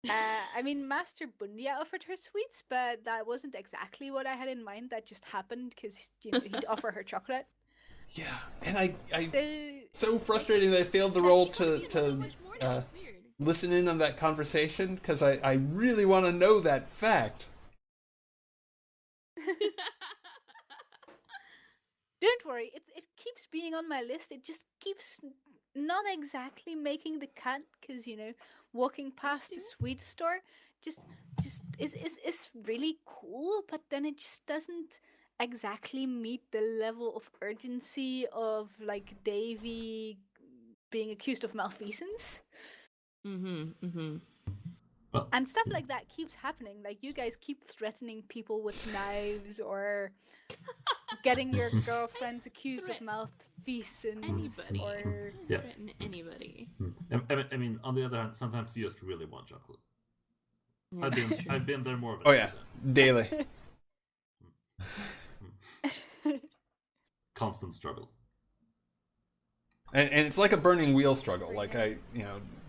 I mean, Master Bundia offered her sweets, but that wasn't exactly what I had in mind. That just happened because he'd offer her chocolate. Yeah, and I so frustrating that I failed the role to listen in on that conversation because I really want to know that fact. Don't worry, it keeps being on my list. It just keeps not exactly making the cut because walking past the sweet store just is really cool, but then it just doesn't exactly meet the level of urgency of like Davy being accused of malfeasance. And stuff like that keeps happening. Like you guys keep threatening people with knives or getting your girlfriends accused of malfeasance. Or threaten anybody. I mean, on the other hand, sometimes you just really want chocolate. Yeah, I've been there more of it. Oh yeah, daily. Constant struggle. And it's like a burning wheel struggle. Like I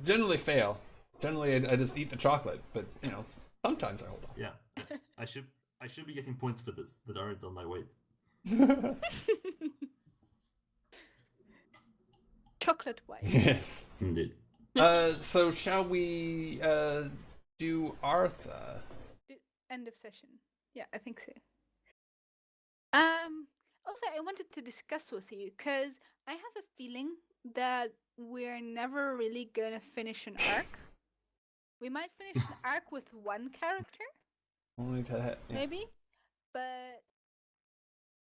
generally fail. Generally, I just eat the chocolate, but sometimes I hold on. Yeah, I should be getting points for this that aren't on my weight. Chocolate white. Yes. Indeed. So shall we do Artha? End of session. Yeah, I think so. Also, I wanted to discuss with you because I have a feeling that we're never really gonna finish an arc. We might finish an arc with one character. Only to maybe, but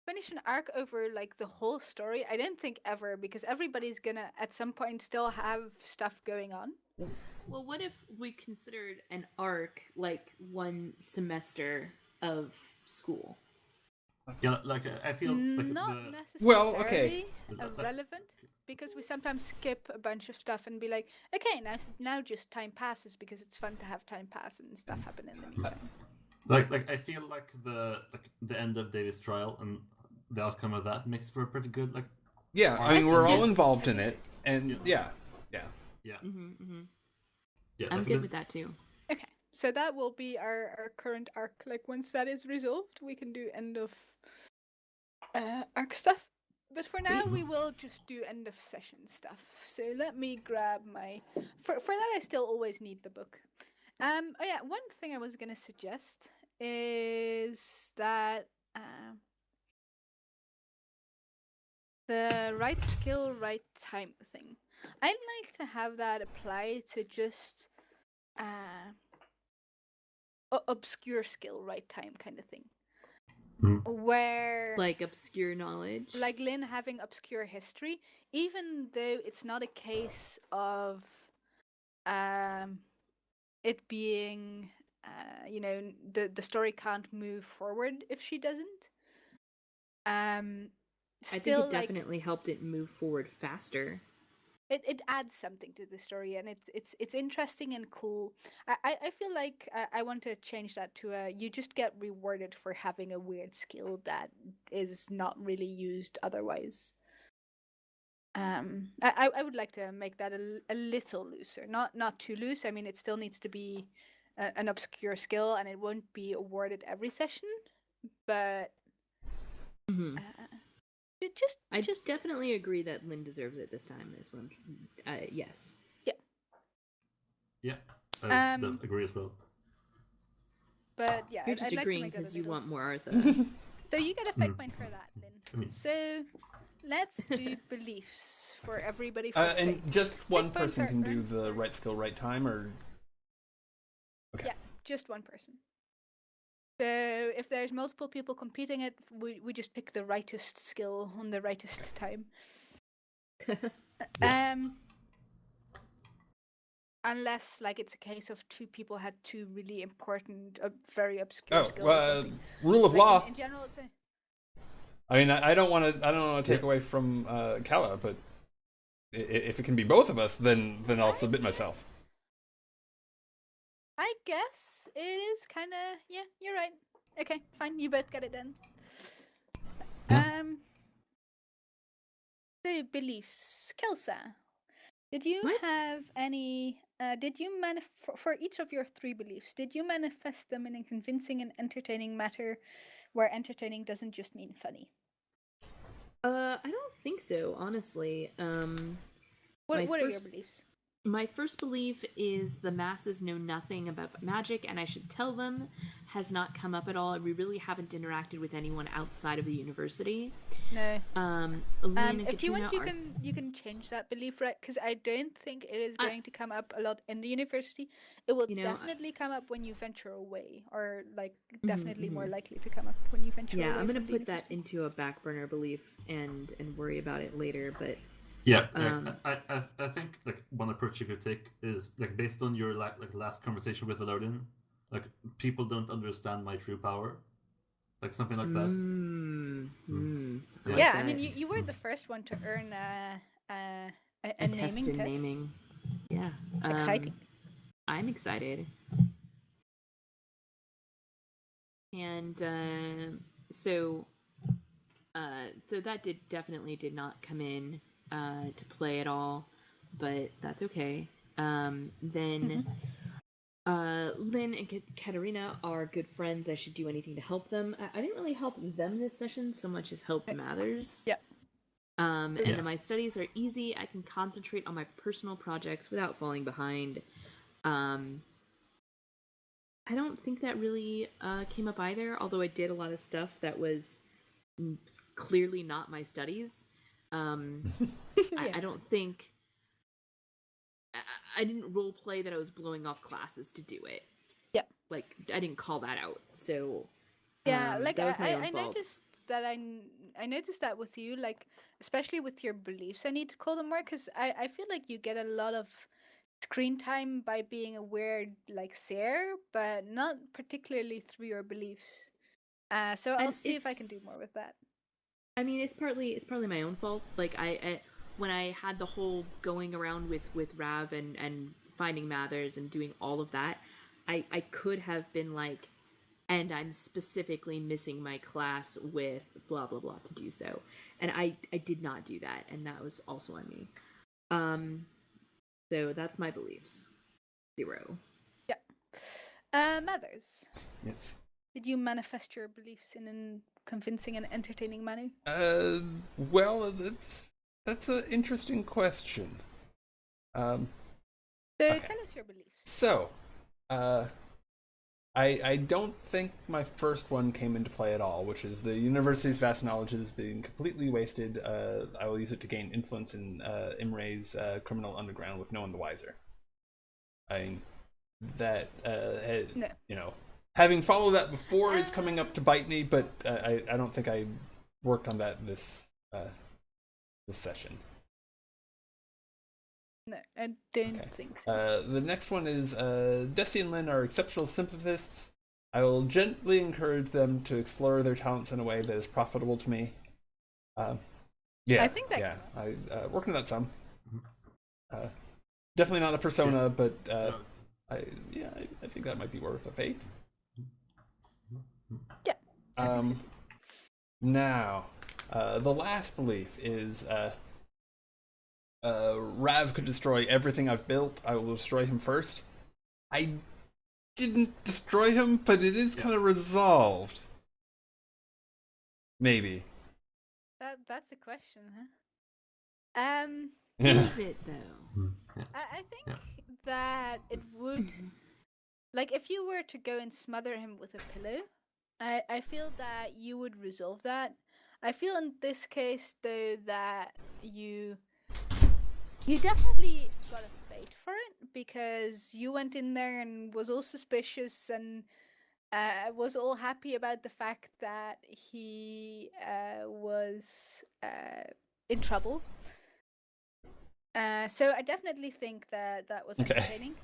finish an arc over like the whole story, I don't think ever, because everybody's gonna at some point still have stuff going on. Well, what if we considered an arc like one semester of school? Yeah, like I feel like not necessarily okay. irrelevant, because we sometimes skip a bunch of stuff and be like, okay, now just time passes because it's fun to have time pass and stuff happen in the meantime. Like I feel like the end of David's trial and the outcome of that makes for a pretty good Yeah, I mean we're all involved in it, and yeah. Yeah, I'm good with that too. Okay, so that will be our current arc. Like once that is resolved, we can do end of arc stuff. But for now, we will just do end of session stuff. So let me grab my. For that, I still always need the book. Oh yeah, one thing I was gonna suggest is that the right skill, right time thing. I'd like to have that apply to just obscure skill, right time kind of thing. Where like obscure knowledge, like Lynn having obscure history, even though it's not a case of it being the story can't move forward if she doesn't. Still, I think it definitely helped it move forward faster. It adds something to the story, and it's interesting and cool. I feel like I want to change that to you just get rewarded for having a weird skill that is not really used otherwise. I would like to make that a little looser, not too loose. I mean, it still needs to be an obscure skill, and it won't be awarded every session, but Mm-hmm. I just definitely agree that Lynn deserves it this time. Is what I'm. Yes. Yeah. Yeah. I agree as well. But yeah, you're just I'd agreeing because like you want more Artha. So you get a fate point for that, Lynn. So let's do beliefs for everybody. For and fate. just one Fate points person can do earned the for- right skill, right time, or okay. Yeah, just one person. So if there's multiple people competing it, we just pick the rightest skill on the rightest time. Yeah. Unless like it's a case of two people had two really important, very obscure skills or something. Rule of like law. In general, it's I mean, I don't want to take away from Kala, but if it can be both of us, then I'll submit myself. I guess it is kind of, yeah, you're right. Okay, fine, you both get it then. Yeah. So beliefs, Kelsa. Did you have any? Did you for each of your three beliefs? Did you manifest them in a convincing and entertaining manner, where entertaining doesn't just mean funny? I don't think so, honestly. What are your beliefs? My first belief is the masses know nothing about magic, and I should tell them. Has not come up at all. We really haven't interacted with anyone outside of the university. No. If you want, you can change that belief, right? Because I don't think it is going to come up a lot in the university. It will definitely come up when you venture away, or like definitely more likely to come up when you venture away. Yeah, I'm going to put that into a back burner belief and worry about it later, but. Yeah, I think like one approach you could take is like based on your last conversation with Elodin, like people don't understand my true power, like something like that. Yeah, I mean you were the first one to earn a naming test. Naming. Yeah, exciting. I'm excited, and so that definitely did not come in. To play at all, but that's okay. Then Lynn and Katerina are good friends. I should do anything to help them. I didn't really help them this session so much as help Mathers. Yeah. And then my studies are easy. I can concentrate on my personal projects without falling behind. I don't think that really came up either, although I did a lot of stuff that was clearly not my studies. I don't think I didn't role play that I was blowing off classes to do it. Yeah, like I didn't call that out. So yeah, like that was my own I fault. I noticed that with you, like especially with your beliefs. I need to call them more because I feel like you get a lot of screen time by being a weird like seer, but not particularly through your beliefs. So I'll see if I can do more with that. I mean, it's partly my own fault. Like I when I had the whole going around with Rav and finding Mathers and doing all of that, I could have been like, and I'm specifically missing my class with blah blah blah to do so, and I did not do that, and that was also on me. So that's my beliefs. 0. Yeah. Mathers. Yes. Did you manifest your beliefs in a convincing and entertaining manner? Well, that's an interesting question. So tell us your beliefs. So, I don't think my first one came into play at all, which is the university's vast knowledge is being completely wasted. I will use it to gain influence in Imre's criminal underground with no one the wiser. I mean, that, no. you know, having followed that before, it's coming up to bite me, but I don't think I worked on that this session. No, I don't think so. The next one is Desi and Lynn are exceptional sympathists. I will gently encourage them to explore their talents in a way that is profitable to me. Yeah, I think that. Yeah, I working on that some. Definitely not a persona, but I think that might be worth a fate. Yeah. Now, the last belief is Rav could destroy everything I've built. I will destroy him first. I didn't destroy him, but it is kind of resolved. Maybe. That's a question, huh? Is it though? Yeah. I think that it would, like, if you were to go and smother him with a pillow, I feel that you would resolve that. I feel in this case though that you definitely got a fate for it, because you went in there and was all suspicious and was all happy about the fact that he was in trouble. So I definitely think that was entertaining.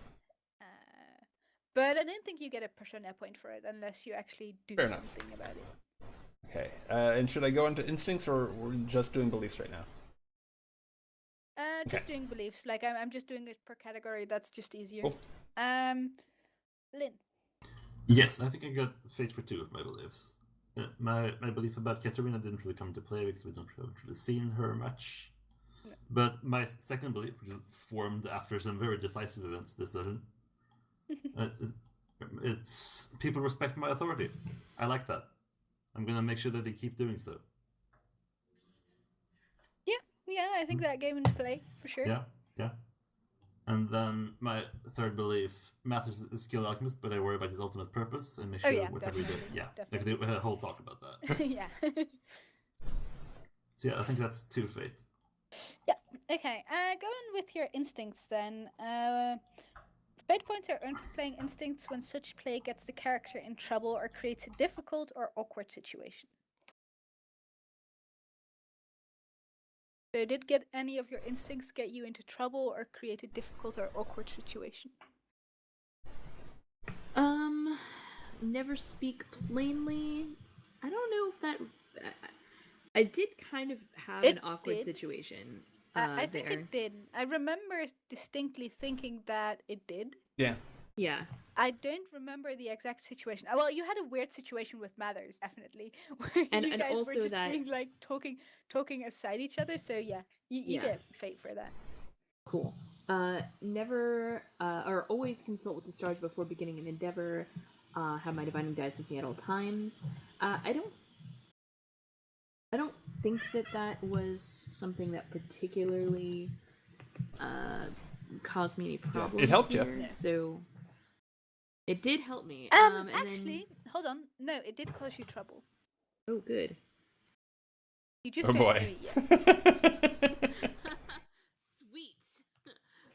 But I don't think you get a persona point for it unless you actually do something about it. Okay. And should I go into instincts, or we're just doing beliefs right now? Just doing beliefs. Like I'm just doing it per category. That's just easier. Cool. Lynn. Yes, I think I got fate for 2 of my beliefs. My belief about Katerina didn't really come into play because we don't really seen her much. No. But my second belief, which is formed after some very decisive events this session, it's people respect my authority. I like that. I'm gonna make sure that they keep doing so. Yeah, I think that came into play for sure. Yeah. And then my third belief, Math is a skilled alchemist, but I worry about his ultimate purpose and make sure whatever we do. Yeah, definitely. Like we had a whole talk about that. Yeah. So yeah, I think that's 2 fate. Yeah. Okay. Going with your instincts then. Fate points are earned for playing instincts when such play gets the character in trouble or creates a difficult or awkward situation. So did any of your instincts get you into trouble or create a difficult or awkward situation? Never speak plainly. I don't know if that... I did kind of have an awkward situation I think it did. I remember distinctly thinking that it did. Yeah. Yeah. I don't remember the exact situation. Well, you had a weird situation with Mathers, definitely, where you guys also were just being like talking aside each other. So yeah, you get fate for that. Cool. Never or always consult with the stars before beginning an endeavor. Have my divining dice with me at all times. I don't think that was something that particularly caused me any problems. It helped here, you, so it did help me. Actually, hold on. No, it did cause you trouble. Oh, good. You just don't know it yet. Sweet.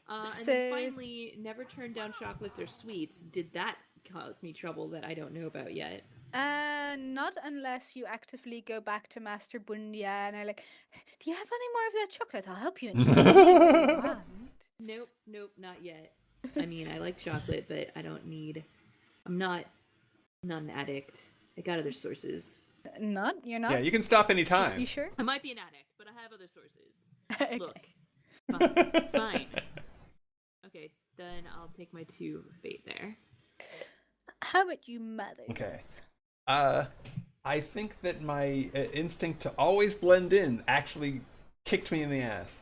And then finally, never turn down chocolates or sweets. Did that cause me trouble that I don't know about yet? Not unless you actively go back to Master Bundia and are like, do you have any more of that chocolate? I'll help you in Nope, not yet. I mean, I like chocolate, but I don't need... I'm not an addict. I got other sources. You're not? Yeah, you can stop anytime. You sure? I might be an addict, but I have other sources. Okay. Look, it's fine. Okay, then I'll take my 2 fate there. How about you, Mothers? Okay. I think that my instinct to always blend in actually kicked me in the ass.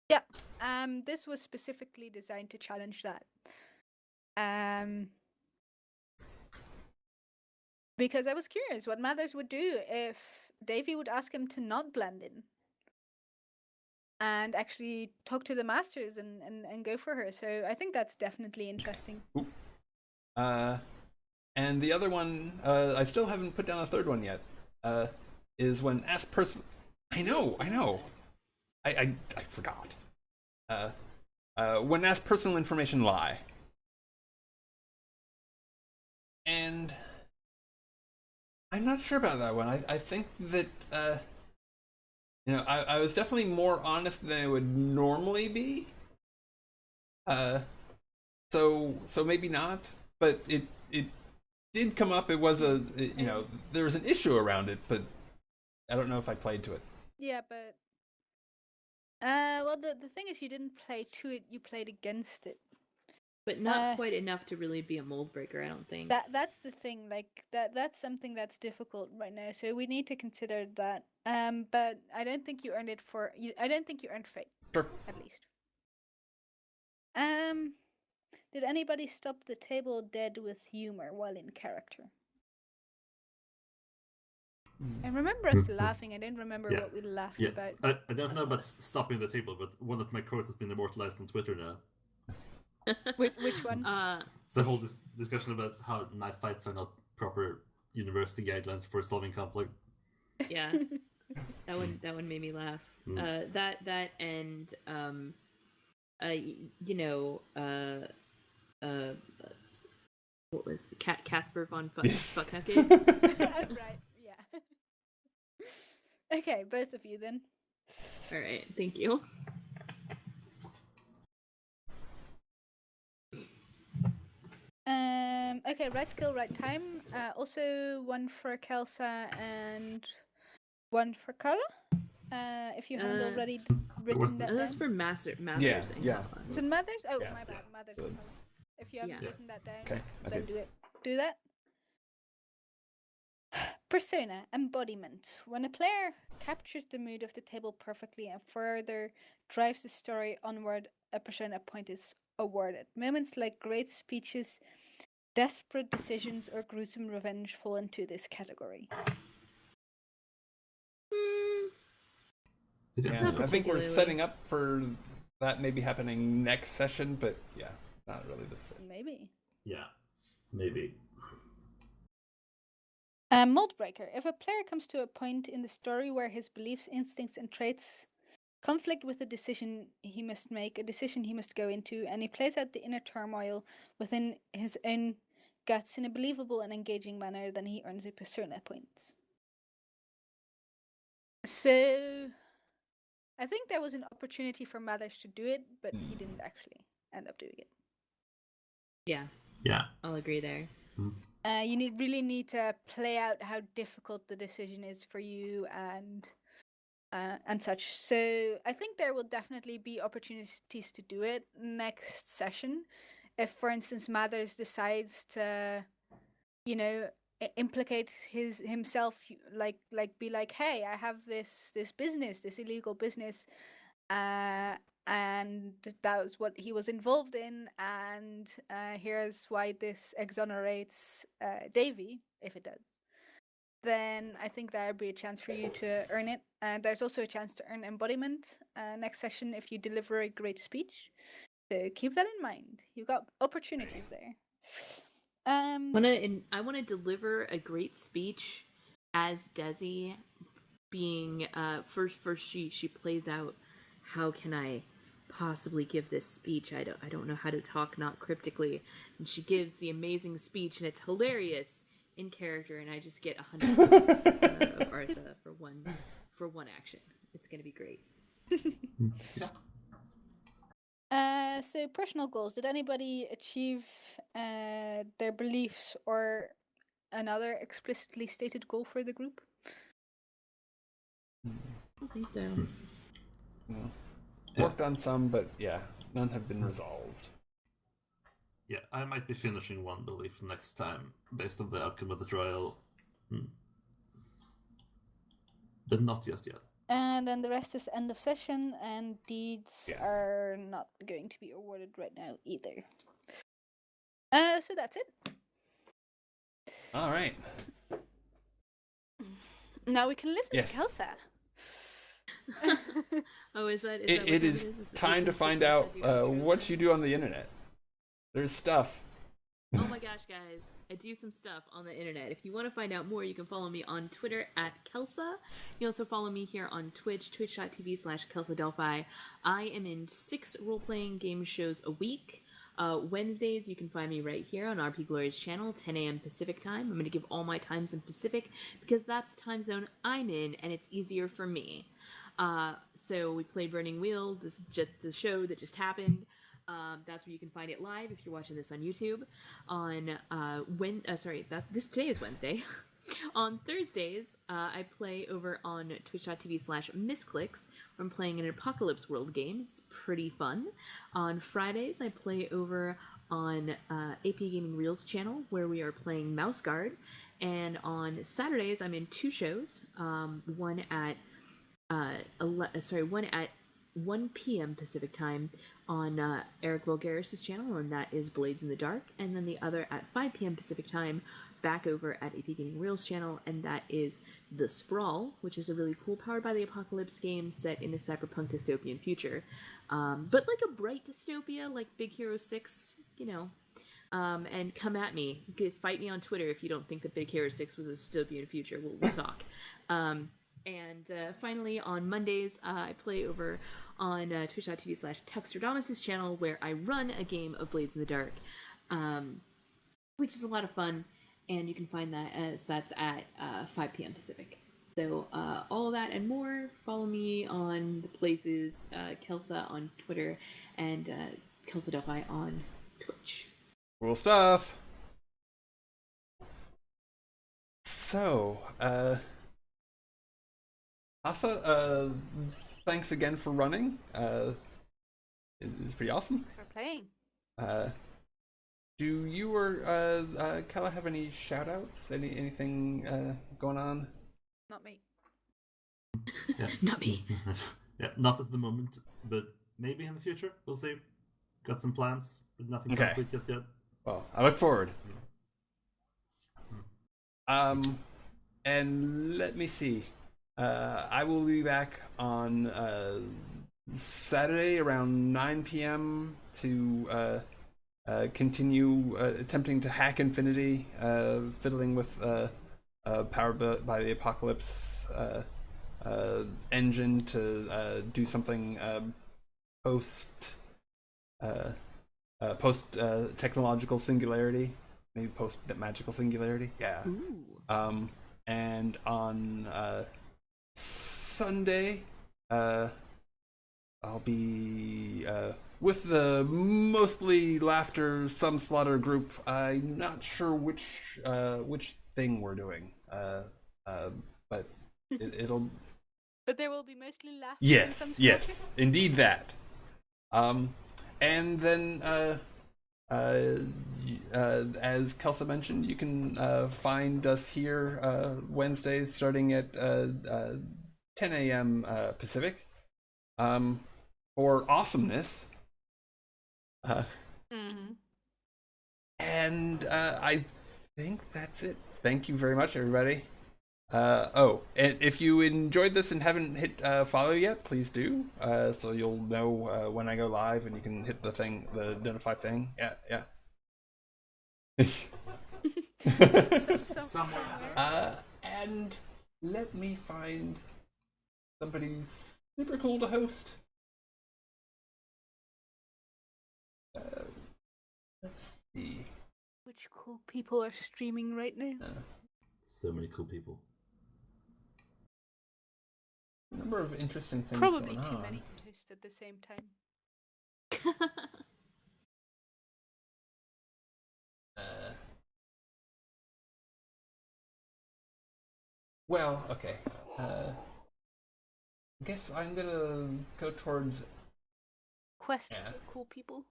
Yeah. This was specifically designed to challenge that. Because I was curious what Mathers would do if Davy would ask him to not blend in and actually talk to the masters and go for her. So I think that's definitely interesting. And the other one, I still haven't put down a third one yet, is when asked person... I know. I forgot. When asked personal information lie. And I'm not sure about that one. I think that, I was definitely more honest than I would normally be. So maybe not, but it did come up. It was there was an issue around it, but I don't know if I played to it. Yeah, but well, the thing is, you didn't play to it; you played against it. But not quite enough to really be a mold breaker, I don't think. That's the thing. Like that's something that's difficult right now. So we need to consider that. But I don't think you earned it for you. I don't think you earned fate. Sure. At least. Did anybody stop the table dead with humor while in character? I remember us laughing. I don't remember what we laughed about. I don't know about stopping the table, but one of my quotes has been immortalized on Twitter now. Which one? It's the whole discussion about how knife fights are not proper university guidelines for solving conflict. Yeah, that one made me laugh. That and what was Casper von Fuckhucket? Right. Yeah. Okay, both of you then. All right, thank you. Okay, right skill, right time. Also one for Kelsa and one for Kala. If you haven't already written that down. That's for Mathers and Yeah. Kala. Is it Mathers? Oh, my bad. Mathers and Kala. If you haven't written that down, then do it. Do that. Persona, embodiment. When a player captures the mood of the table perfectly and further drives the story onward, a persona point is awarded. Moments like great speeches, desperate decisions, or gruesome revenge fall into this category. Yeah, I think we're setting up for that maybe happening next session, but yeah, not really this session. Maybe. Yeah, maybe. Mold breaker. If a player comes to a point in the story where his beliefs, instincts, and traits conflict with a decision he must make, a decision he must go into, and he plays out the inner turmoil within his own guts in a believable and engaging manner, then he earns a persona points. So, I think there was an opportunity for Mathers to do it, but he didn't actually end up doing it. Yeah, I'll agree there. You really need to play out how difficult the decision is for you and such. So I think there will definitely be opportunities to do it next session. If, for instance, Mathers decides to, implicate himself, like be like, hey, I have this business, this illegal business, and that was what he was involved in, and here's why this exonerates Davy, if it does. Then I think there would be a chance for you to earn it. And there's also a chance to earn embodiment next session if you deliver a great speech. So keep that in mind. You've got opportunities there. I want to deliver a great speech as Desi, being first she plays out, how can I possibly give this speech? I don't know how to talk not cryptically, and she gives the amazing speech, and it's hilarious in character, and I just get 100 points of Artha for one action. It's gonna be great. So personal goals. Did anybody achieve their beliefs or another explicitly stated goal for the group? I don't think so. No. Worked on some, but yeah, none have been resolved. Yeah, I might be finishing one belief next time, based on the outcome of the trial. But not just yet. And then the rest is end of session, and deeds are not going to be awarded right now either. So that's it. All right. Now we can listen to Kelsa. Is that it is time to find out what you do on the internet. There's stuff. Oh my gosh, guys. I do some stuff on the internet. If you want to find out more, you can follow me on Twitter at Kelsa. You also follow me here on Twitch, twitch.tv/KelsaDelphi. I am in 6 role-playing game shows a week. Wednesdays, you can find me right here on RPGlory's channel, 10 a.m. Pacific time. I'm going to give all my times in Pacific because that's the time zone I'm in, and it's easier for me. So we play Burning Wheel, this is just the show that just happened. That's where you can find it live if you're watching this on YouTube. On today is Wednesday. On Thursdays, I play over on twitch.tv/misclicks, where I'm playing an Apocalypse World game. It's pretty fun. On Fridays, I play over on AP Gaming Reels channel, where we are playing Mouse Guard. And on Saturdays, I'm in 2 shows. One at 1 p.m. Pacific time on Eric Vulgaris' channel, and that is Blades in the Dark, and then the other at 5 p.m. Pacific time back over at AP Gaming Reels channel, and that is The Sprawl, which is a really cool Powered by the Apocalypse game set in a cyberpunk dystopian future. But like a bright dystopia, like Big Hero 6, you know. And come at me. Fight me on Twitter if you don't think that Big Hero 6 was a dystopian future. We'll talk. And finally, on Mondays, I play over on twitch.tv/Texterdamus' channel, where I run a game of Blades in the Dark, which is a lot of fun, and you can find that that's at 5 p.m. Pacific. So all that and more, follow me on the places, Kelsa on Twitter, and Kelsa Delphi on Twitch. Cool stuff. So, Asa, thanks again for running. It's pretty awesome. Thanks for playing. Do you or Kella have any shout-outs? Anything going on? Not me. Yeah. Not me. Yeah, not at the moment, but maybe in the future. We'll see. Got some plans, but nothing concrete just yet. Well, I look forward. And let me see. I will be back on Saturday around 9 p.m. to continue attempting to hack Infinity, fiddling with Powered by the Apocalypse engine to do something post technological singularity, maybe post magical singularity. Yeah. Ooh. And on Sunday, I'll be with the mostly laughter, some slaughter group. I'm not sure which thing we're doing, but it'll. But there will be mostly laughter. Yes, and some yes, slaughter? indeed that. And then, as Kelsa mentioned, you can find us here Wednesdays starting at 10 a.m. Pacific for awesomeness. And I think that's it. Thank you very much, everybody. And if you enjoyed this and haven't hit follow yet, please do, so you'll know when I go live, and you can hit the notify thing. Yeah. Somewhere. And let me find somebody super cool to host. Let's see. Which cool people are streaming right now? So many cool people. A number of interesting things Probably going too on. many to host at the same time. Well, okay. I guess I'm gonna go towards. Quest for cool people.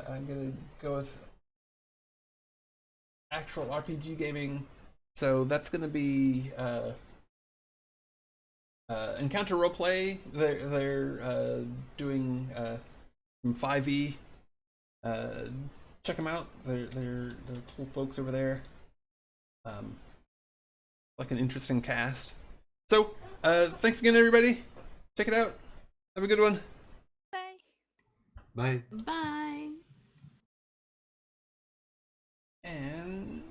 I'm gonna go with actual RPG gaming. So that's gonna be Encounter Roleplay. They're doing some 5e. Check them out. They're cool folks over there. Like an interesting cast. So thanks again, everybody. Check it out. Have a good one. Bye. Bye. Bye. And